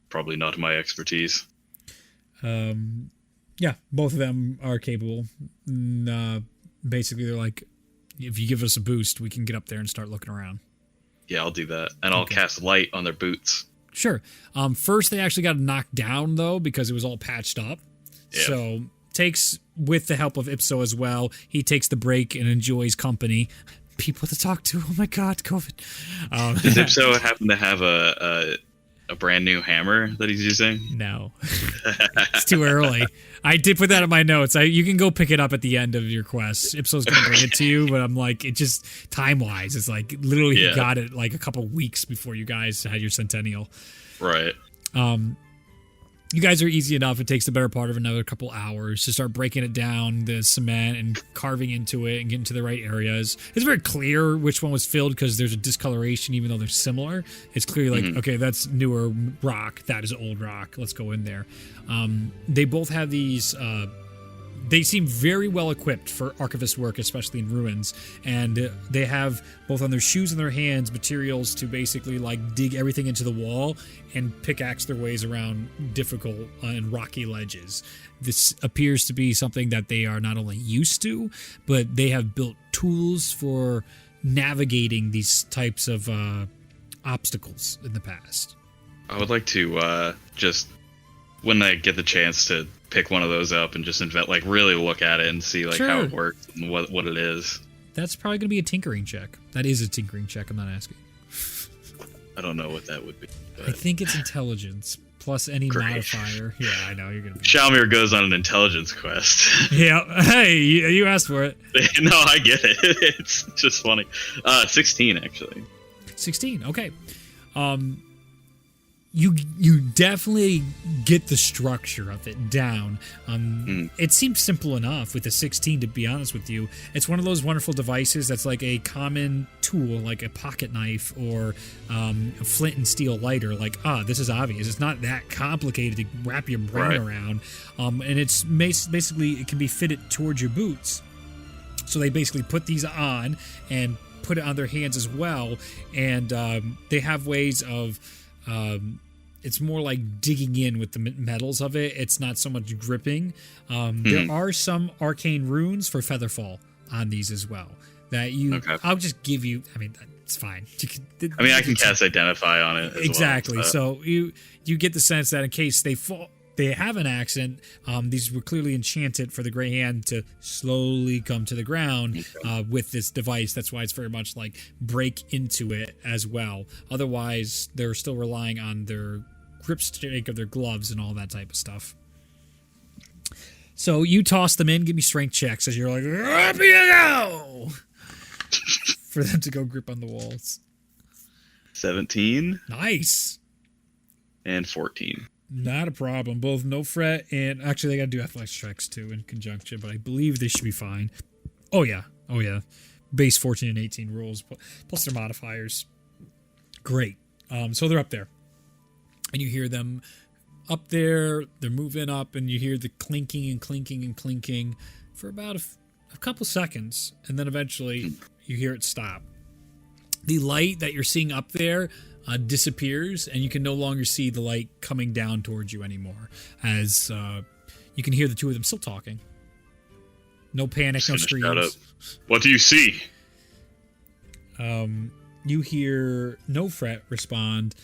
Probably not my expertise. Yeah, both of them are capable. Basically, they're like, if you give us a boost, we can get up there and start looking around. Yeah, I'll do that. And I'll cast light on their boots. Sure. First, they actually got knocked down, though, because it was all patched up. Yeah. So, takes, with the help of Ipso as well, he takes the break and enjoys company. People to talk to. Oh my god, COVID. Does Ipso happen to have a brand new hammer that he's using? No. It's too early. I did put that in my notes. You can go pick it up at the end of your quest. Ipso's going to bring it to you, but I'm like, it just, time-wise, it's like, literally he got it like a couple weeks before you guys had your Centennial. Right. You guys are easy enough. It takes the better part of another couple hours to start breaking it down, the cement, and carving into it and getting to the right areas. It's very clear which one was filled because there's a discoloration, even though they're similar. It's clearly like, okay, that's newer rock. That is old rock. Let's go in there. They both have these... they seem very well equipped for archivist work, especially in ruins, and they have both on their shoes and their hands materials to basically like dig everything into the wall and pickaxe their ways around difficult and rocky ledges. This appears to be something that they are not only used to, but they have built tools for navigating these types of obstacles in the past. I would like to just, when I get the chance to pick one of those up and just really look at it and see like how it works and what it is. That's probably going to be a tinkering check. That is a tinkering check. I'm not asking. I don't know what that would be. I think it's intelligence plus any modifier. Yeah, I know you're going to be. Shalmir goes on an intelligence quest. Yeah. Hey, you asked for it. No, I get it. It's just funny. 16 actually. 16. Okay. You definitely get the structure of it down. It seems simple enough with the 16, to be honest with you. It's one of those wonderful devices that's like a common tool, like a pocket knife or a flint and steel lighter. Like, this is obvious. It's not that complicated to wrap your brain around. And it's basically, it can be fitted towards your boots. So they basically put these on and put it on their hands as well. And they have ways of... it's more like digging in with the metals of it. It's not so much gripping. There are some arcane runes for Featherfall on these as well. That you, I'll just give you. I mean, it's fine. I can cast Identify on it. Exactly. Well, so you get the sense that in case they fall, they have an accident. These were clearly enchanted for the Grey Hand to slowly come to the ground with this device. That's why it's very much like break into it as well. Otherwise, they're still relying on their grip strength of their gloves and all that type of stuff. So you toss them in, give me strength checks as you're like, up you go! For them to go grip on the walls. 17. Nice. And 14. Not a problem. Both no fret and actually they got to do athletics checks too in conjunction, but I believe they should be fine. Oh yeah. Base 14 and 18 rolls plus their modifiers. Great. So they're up there, and you hear them up there. They're moving up, and you hear the clinking and clinking and clinking for about a couple seconds, and then eventually you hear it stop. The light that you're seeing up there disappears, and you can no longer see the light coming down towards you anymore, as you can hear the two of them still talking. No panic, no screams. What do you see? You hear No Fret respond.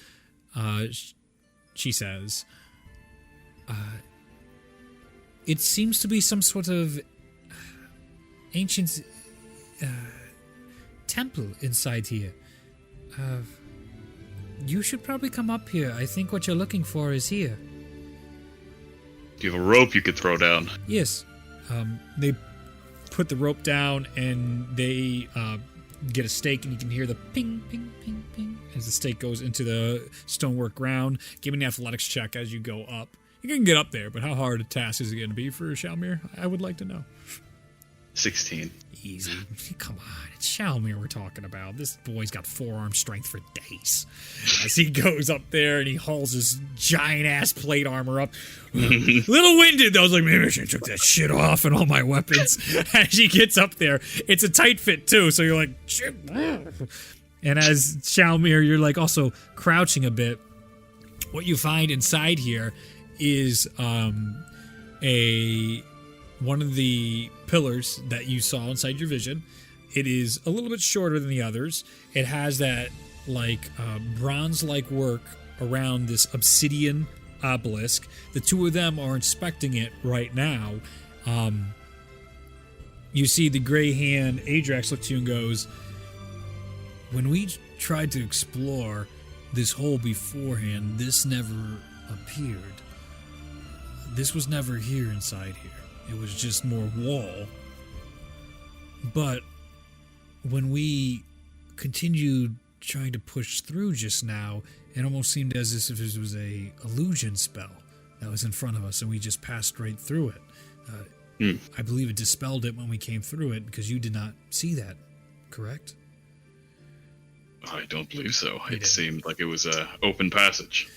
She says, it seems to be some sort of ancient temple inside here. You should probably come up here. I think what you're looking for is here. Do you have a rope you could throw down? Yes. They put the rope down, and they get a stake, and you can hear the ping, ping, ping, ping as the stake goes into the stonework ground. Give me an athletics check as you go up. You can get up there, but how hard a task is it going to be for Shalmir? I would like to know. 16. Easy. Come on, it's Shalmir we're talking about. This boy's got forearm strength for days. As he goes up there and he hauls his giant-ass plate armor up. Little winded, though. I was like, maybe I should have took that shit off and all my weapons. As he gets up there, it's a tight fit, too, so you're like, shit. And as Shalmir, you're like also crouching a bit. What you find inside here is one of the pillars that you saw inside your vision. It is a little bit shorter than the others. It has that bronze-like work around this obsidian obelisk. The two of them are inspecting it right now. You see the gray hand Adrax look to you and goes, when we tried to explore this hole beforehand, this never appeared. This was never here inside here. It was just more wall. But when we continued trying to push through just now, it almost seemed as if it was a illusion spell that was in front of us, and we just passed right through it. I believe it dispelled it when we came through it, because you did not see that, correct? I don't believe so. It seemed like it was an open passage.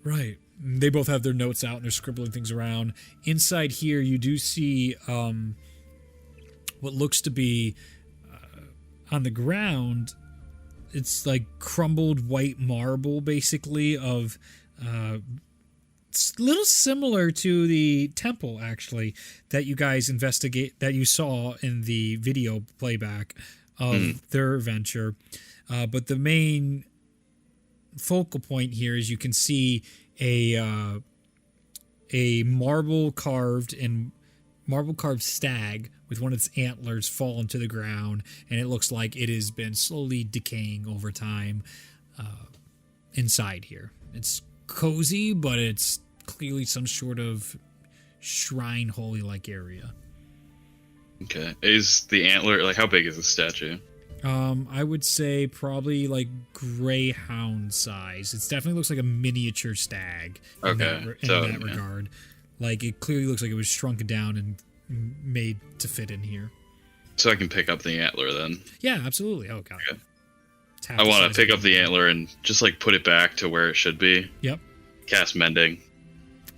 Right. They both have their notes out and they're scribbling things around. Inside here, you do see what looks to be on the ground. It's like crumbled white marble, basically, of it's a little similar to the temple, actually, that you guys that you saw in the video playback of their adventure. But the main focal point here is you can see a marble carved stag with one of its antlers fallen to the ground, and it looks like it has been slowly decaying over time inside here. It's cozy, but it's clearly some sort of shrine holy-like area. Okay. Is the antler, like, how big is the statue? I would say probably like greyhound size. It definitely looks like a miniature stag in that regard. Like, it clearly looks like it was shrunken down and made to fit in here. So I can pick up the antler then? Yeah, absolutely. Oh, God. Okay. I want to pick up the antler and just, like, put it back to where it should be. Yep. Cast Mending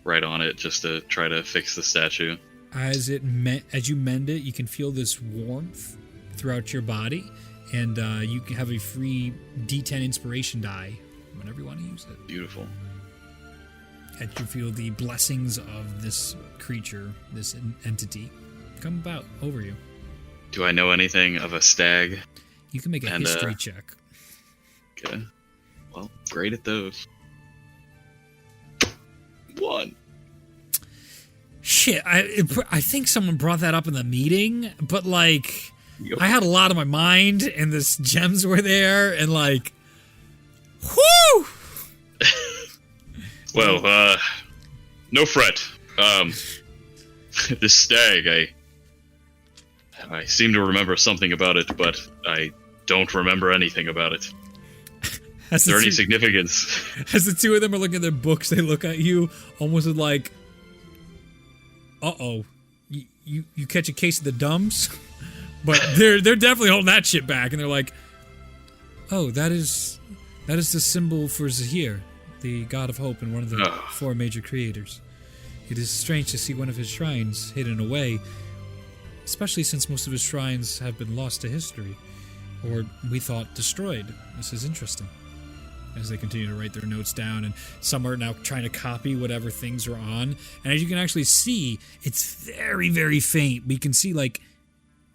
right on it just to try to fix the statue. As you mend it, you can feel this warmth throughout your body. And you can have a free D10 inspiration die whenever you want to use it. Beautiful. As you feel the blessings of this creature, this entity, come about over you. Do I know anything of a stag? You can make a history check. Okay. Well, great at those. 1. Shit, I think someone brought that up in the meeting, but like... Yep. I had a lot on my mind, and the gems were there, and like, whoo! Well, no fret. This stag, I seem to remember something about it, but I don't remember anything about it. Is there any significance? As the two of them are looking at their books, they look at you almost like, "Uh-oh, you catch a case of the dumbs?" But they're definitely holding that shit back, and they're like, "Oh, that is the symbol for Zahir, the god of hope and one of the four major creators. It is strange to see one of his shrines hidden away, especially since most of his shrines have been lost to history, or we thought destroyed. This is interesting." As they continue to write their notes down, and some are now trying to copy whatever things are on. And as you can actually see, it's very, very faint, but you can see like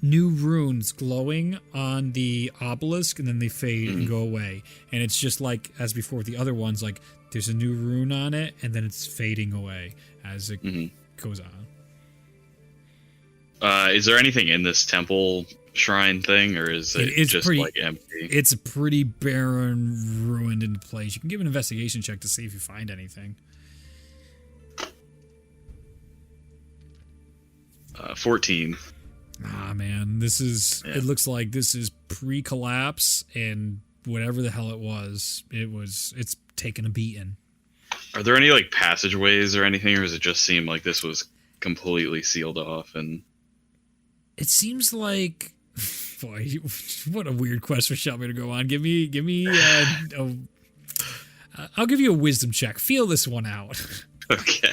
new runes glowing on the obelisk, and then they fade and go away. And it's just like as before with the other ones, like there's a new rune on it, and then it's fading away as it goes on. Is there anything in this temple shrine thing, or is it just pretty, like empty? It's a pretty barren, ruined into place. You can give an investigation check to see if you find anything. 14. Ah, man, this is. Yeah. It looks like this is pre-collapse, and whatever the hell it was, it's taken a beating. Are there any like passageways or anything, or does it just seem like this was completely sealed off? And it seems like, boy, what a weird quest for Shalmir to go on. Give me. I'll give you a wisdom check. Feel this one out. Okay,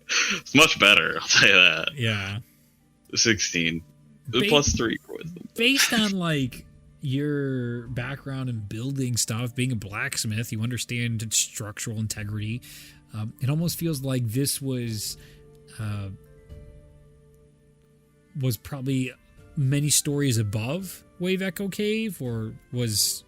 it's much better. I'll tell you that. Yeah. 16 plus 3 for wisdom. Based on like your background in building stuff, being a blacksmith, you understand structural integrity. It almost feels like this was probably many stories above Wave Echo Cave, or was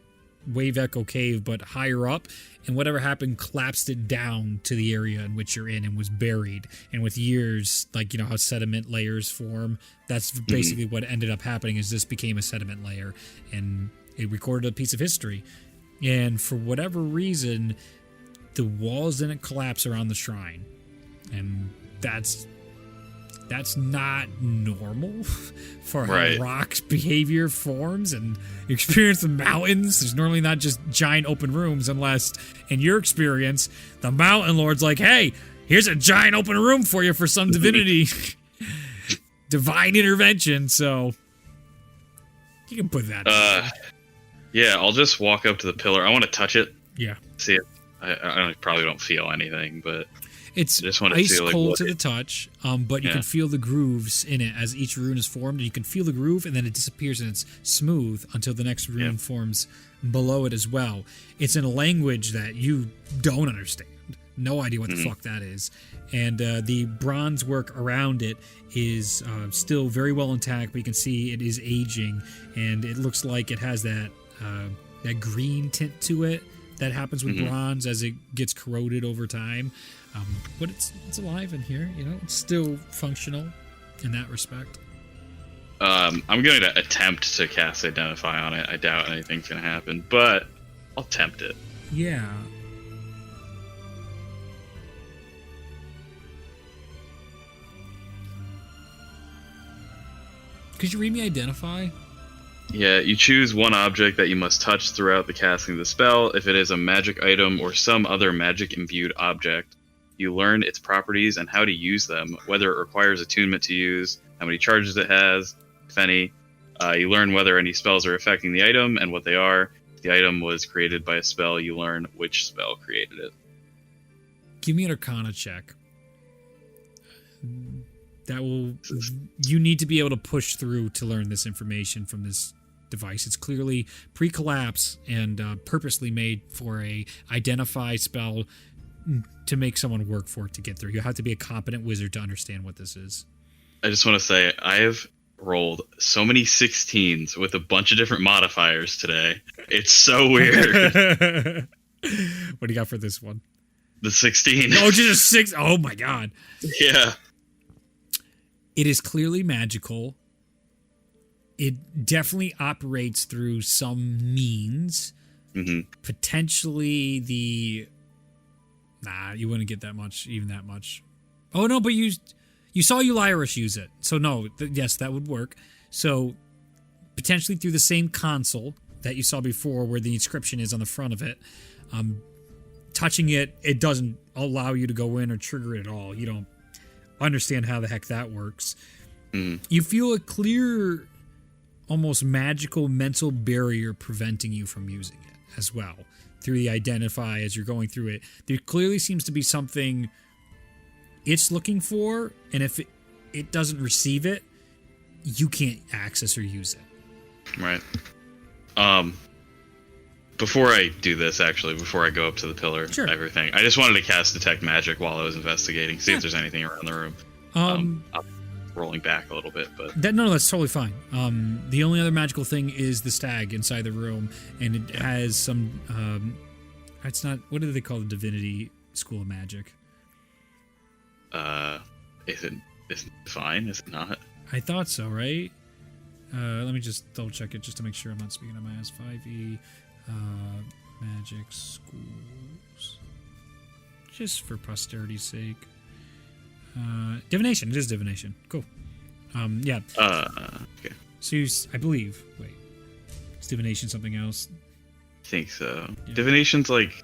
Wave Echo Cave but higher up, and whatever happened collapsed it down to the area in which you're in and was buried. And with years, like, you know how sediment layers form, that's basically what ended up happening. Is this became a sediment layer, and it recorded a piece of history. And for whatever reason, the walls didn't collapse around the shrine, and that's not normal for how rock's behavior forms and experience the mountains. There's normally not just giant open rooms, unless, in your experience, the mountain lord's like, "Hey, here's a giant open room for you for some divinity." Divine intervention, so you can put that. Yeah, I'll just walk up to the pillar. I want to touch it. Yeah. See it. I probably don't feel anything, but it's ice cold to the touch, but you can feel the grooves in it as each rune is formed, and you can feel the groove, and then it disappears and it's smooth until the next rune forms below it as well. It's in a language that you don't understand. No idea what the fuck that is. And the bronze work around it is still very well intact, but you can see it is aging, and it looks like it has that green tint to it that happens with bronze as it gets corroded over time. But it's alive in here, you know. It's still functional in that respect. I'm going to attempt to cast Identify on it. I doubt anything's going to happen, but I'll attempt it. Yeah. Could you read me Identify? Yeah, you choose one object that you must touch throughout the casting of the spell. If it is a magic item or some other magic-imbued object, you learn its properties and how to use them, whether it requires attunement to use, how many charges it has, if any. You learn whether any spells are affecting the item and what they are. If the item was created by a spell, you learn which spell created it. Give me an Arcana check. You need to be able to push through to learn this information from this device. It's clearly pre-collapse and purposely made for a Identify spell to make someone work for it to get through. You have to be a competent wizard to understand what this is. I just want to say, I have rolled so many 16s with a bunch of different modifiers today. It's so weird. What do you got for this one? The 16. Oh, just a 6. Oh my god. Yeah. It is clearly magical. It definitely operates through some means. Potentially the... Nah, you wouldn't get that much, even that much. Oh, no, but you saw Ulyrus use it. So, no, yes, that would work. So, potentially through the same console, that you saw before where the inscription is on the front of it. Touching it, it doesn't allow you to go in or trigger it at all. You don't understand how the heck that works. You feel a clear, almost magical mental barrier preventing you from using it as well. Through the identify as you're going through it, there clearly seems to be something it's looking for, and if it doesn't receive it, you can't access or use it. Right. Before I do this, actually, before I go up to the pillar, Sure. everything, I just wanted to cast Detect Magic while I was investigating, see if there's anything around the room. I'm rolling back a little bit, but... No, that's totally fine. The only other magical thing is the stag inside the room, and it has some... it's not... What do they call the Divinity School of Magic? Is it fine? Is it not? I thought so, right? Let me just double check it just to make sure I'm not speaking on my ass. 5e magic schools. Just for posterity's sake. Divination. It is divination. Cool. Yeah. Okay. So I believe. Wait. Is divination something else? I think so. Yeah. Divination's like...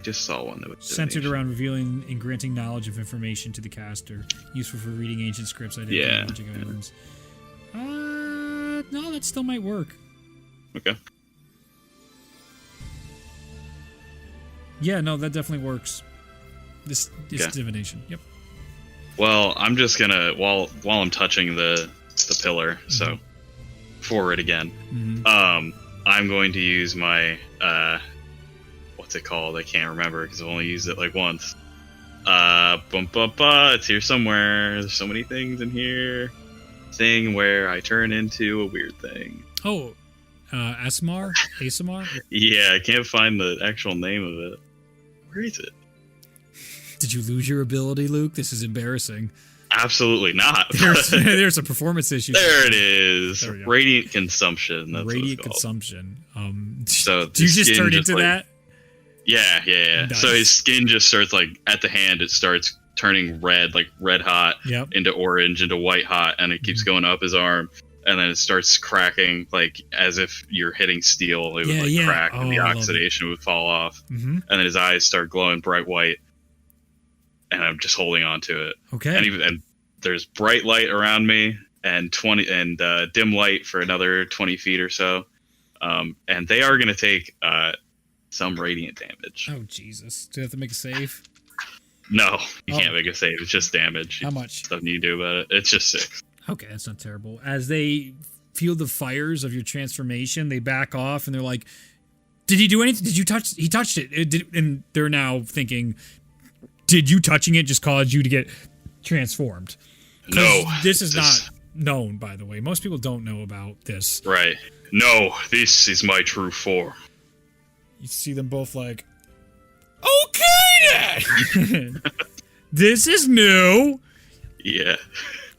Just saw one that was Centered divination. around revealing and granting knowledge of information to the caster. Useful for reading ancient scripts, identifying magic items. No, that still might work. Okay. Yeah, no, that definitely works. This is Okay. divination. Yep. Well, I'm just gonna while I'm touching the pillar, so forward again. I'm going to use my what's it called? I can't remember because I've only used it like once. It's here somewhere. There's so many things in here. Thing where I turn into a weird thing. Oh, ASMR? ASMR? Yeah, I can't find the actual name of it. Where is it? Did you lose your ability, Luke? This is embarrassing. Absolutely not. There's a performance issue. There it is. There we go. Radiant consumption. That's Radiant what it's called. consumption. So do you the just skin turn just, into like, that? Yeah. Nice. So his skin just starts like at the hand. It starts turning red, like red hot, Yep. into orange, into white hot, and it keeps going up his arm. And then it starts cracking, like as if you're hitting steel. It would crack, and the I love oxidation would fall off. Mm-hmm. And then his eyes start glowing bright white. And I'm just holding on to it. Okay. And there's bright light around me, and dim light for another 20 feet or so. And they are going to take some radiant damage. Oh, Jesus. Do you have to make a save? No, you can't make a save. It's just damage. How much? Nothing you can do about it. It's just 6. Okay, that's not terrible. As they feel the fires of your transformation, they back off and they're like, did he do anything? Did you touch? He touched it. And they're now thinking, did you touching it just cause you to get transformed? No. This is not known, by the way. Most people don't know about this. Right. No, this is my true form. You see them both like, okay then! This is new! Yeah.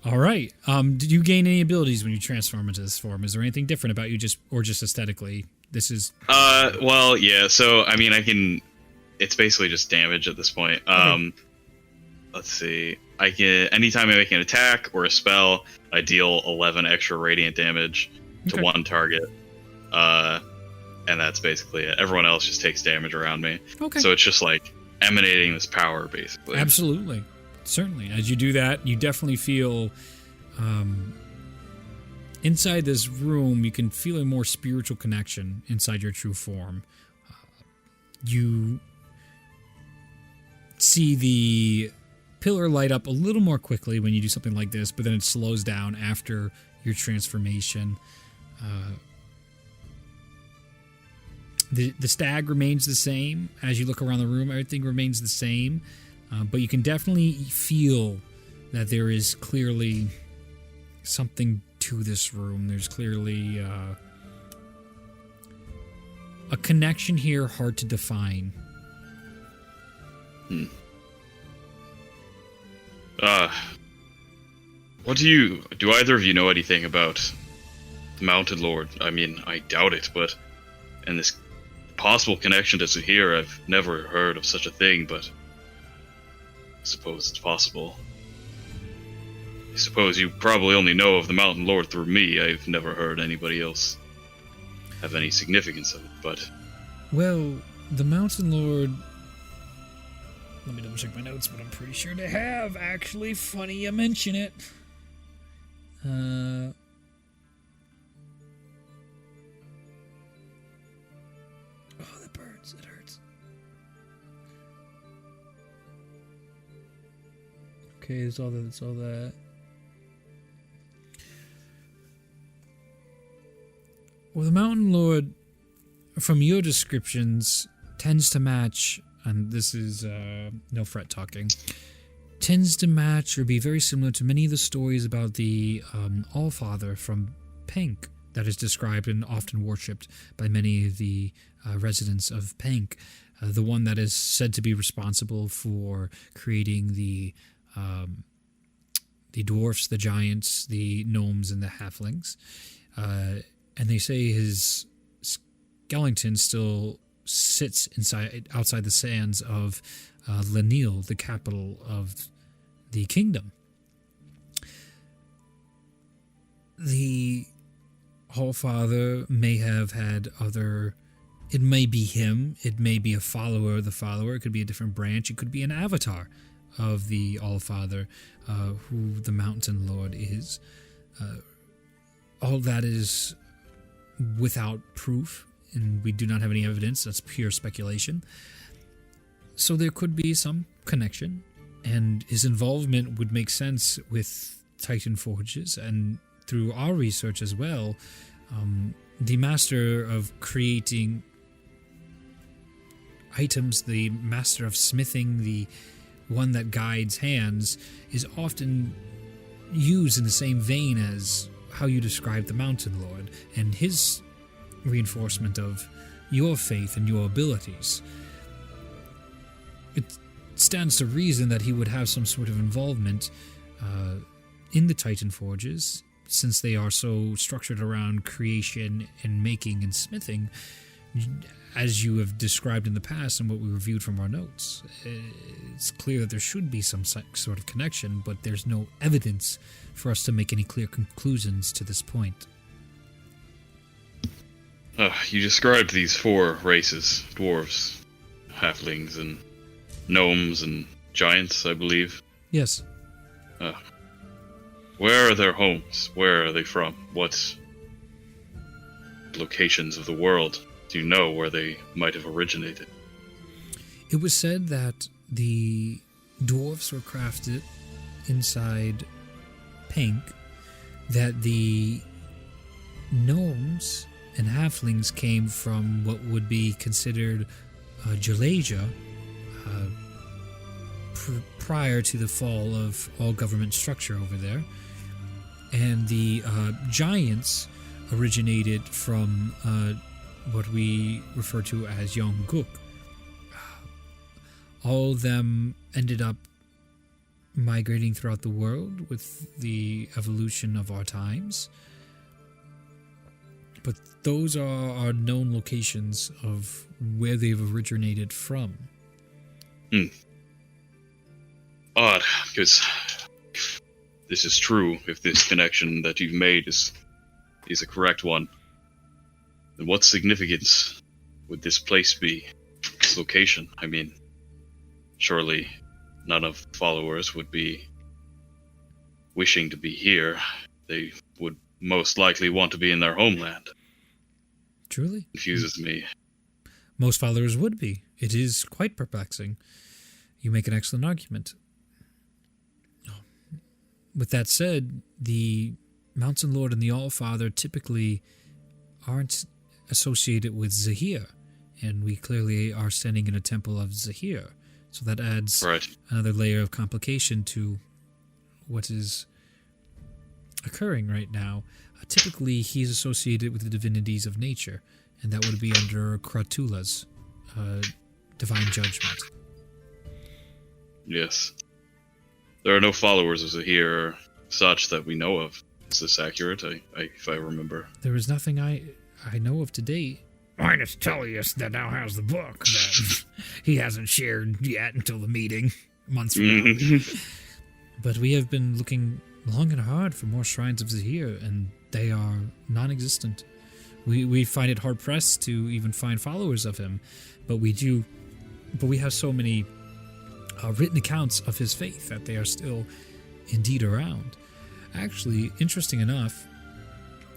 All right. Did you gain any abilities when you transform into this form? Is there anything different about you just aesthetically? This is... Well, yeah, so, I mean, I can... It's basically just damage at this point. Okay. Let's see. I can... Anytime I make an attack or a spell, I deal 11 extra radiant damage to one target. And that's basically it. Everyone else just takes damage around me. Okay. So it's just like emanating this power, basically. Absolutely. Certainly. As you do that, you definitely feel inside this room, you can feel a more spiritual connection inside your true form. You see the pillar light up a little more quickly when you do something like this, but then it slows down after your transformation. The stag remains the same. As you look around the room, everything remains the same. But you can definitely feel that there is clearly something to this room. There's clearly a connection here hard to define. What do either of you know anything about the Mountain Lord? I mean, I doubt it, but... And this possible connection to Zahir, I've never heard of such a thing, but... I suppose it's possible. I suppose you probably only know of the Mountain Lord through me. I've never heard anybody else have any significance of it, but Well, the Mountain Lord... Let me double check my notes, but I'm pretty sure they have, actually. Funny you mention it. Oh, that burns. It hurts. Okay, that's all that. That's all that. Well, the Mountain Lord, from your descriptions, tends to match, and this is no fret talking, tends to match or be very similar to many of the stories about the Allfather from Pank that is described and often worshipped by many of the residents of Pank. The one that is said to be responsible for creating the dwarfs, the giants, the gnomes, and the halflings. And they say his skeleton still sits outside the sands of Lenil, the capital of the kingdom. The Allfather may have had other... It may be him. It may be a follower of the follower. It could be a different branch. It could be an avatar of the Allfather, who the Mountain Lord is. All that is without proof, and we do not have any evidence. That's pure speculation. So there could be some connection, and his involvement would make sense with Titan Forges, and through our research as well, the master of creating items, the master of smithing, the one that guides hands, is often used in the same vein as how you describe the Mountain Lord and his reinforcement of your faith and your abilities. It stands to reason that he would have some sort of involvement in the Titan Forges, since they are so structured around creation and making and smithing, as you have described in the past and what we reviewed from our notes. It's clear that there should be some sort of connection, but there's no evidence for us to make any clear conclusions to this point. You described these 4 races: dwarves, halflings, and gnomes, and giants, I believe. Yes. Where are their homes? Where are they from? What locations of the world do you know where they might have originated? It was said that the dwarves were crafted inside Pink, that the gnomes and halflings came from what would be considered Jalasia prior to the fall of all government structure over there. And the giants originated from what we refer to as Yongguk. All of them ended up migrating throughout the world with the evolution of our times. But those are our known locations of where they've originated from. Odd, because this is true. If this connection that you've made is a correct one, then what significance would this place be? This location? I mean, surely none of the followers would be wishing to be here. They would most likely want to be in their homeland. Truly? Confuses me. Most followers would be. It is quite perplexing. You make an excellent argument. With that said, the Mountain Lord and the Allfather typically aren't associated with Zahir, and we clearly are standing in a temple of Zahir. So that adds another layer of complication to what is occurring right now. Typically, he's associated with the divinities of nature, and that would be under Kratula's divine judgment. Yes. There are no followers of Zahir or such that we know of. Is this accurate? If I remember. There is nothing I know of to date. Minus Tullius that now has the book that he hasn't shared yet until the meeting months from now. But we have been looking long and hard for more shrines of Zahir, and they are non-existent. We find it hard pressed to even find followers of him, but we have so many written accounts of his faith that they are still indeed around. Actually, interesting enough,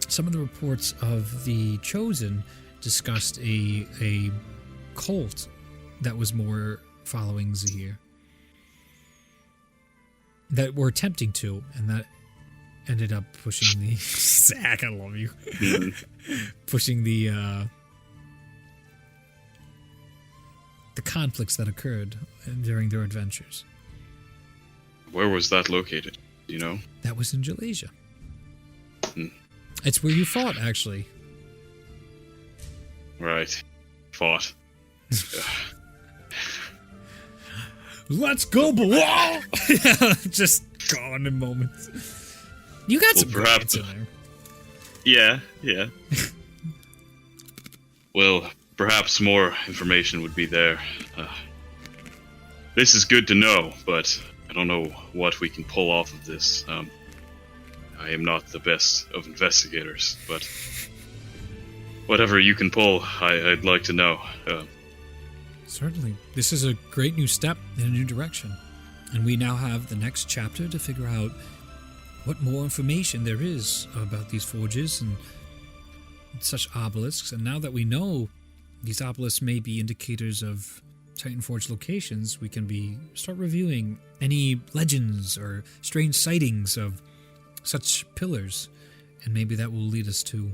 some of the reports of the Chosen discussed a cult that was more following Zahir, that were attempting to, and that ended up pushing the Zach, I love you. Pushing the conflicts that occurred during their adventures. Where was that located? Do you know? That was in Jalasia. It's where you fought, actually. Right. Fought. Let's go, Bilal! Just gone in moments. You got some perhaps in there. Yeah. Well, perhaps more information would be there. This is good to know, but I don't know what we can pull off of this. I am not the best of investigators, but whatever you can pull, I'd like to know. Certainly. This is a great new step in a new direction. And we now have the next chapter to figure out what more information there is about these forges and such obelisks. And now that we know these obelisks may be indicators of Titan Forge locations, we can start reviewing any legends or strange sightings of such pillars. And maybe that will lead us to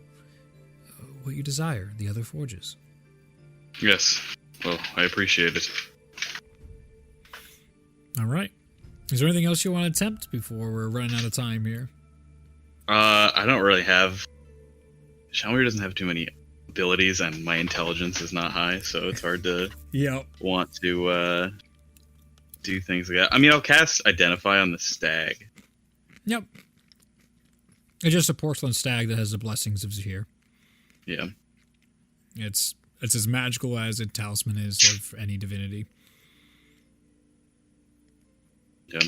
what you desire, the other forges. Yes. Well, I appreciate it. All right. Is there anything else you want to attempt before we're running out of time here? I don't really have... Shalmir doesn't have too many abilities, and my intelligence is not high, so it's hard to want to do things like that. I mean, I'll cast Identify on the stag. Yep. It's just a porcelain stag that has the blessings of Zahir. Yeah. It's as magical as a talisman is of any divinity. Yeah.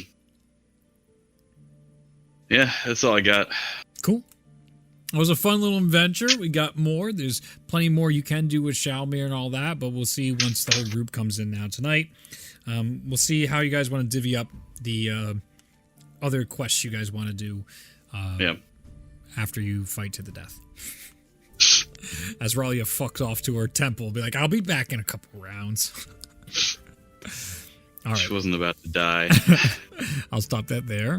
Yeah, that's all I got. Cool. It was a fun little adventure. We got more. There's plenty more you can do with Shalmir and all that, but we'll see once the whole group comes in now tonight. We'll see how you guys want to divvy up the other quests you guys want to do after you fight to the death. As Ralia fucks off to her temple, be like, I'll be back in a couple rounds. All right. She wasn't about to die. I'll stop that there.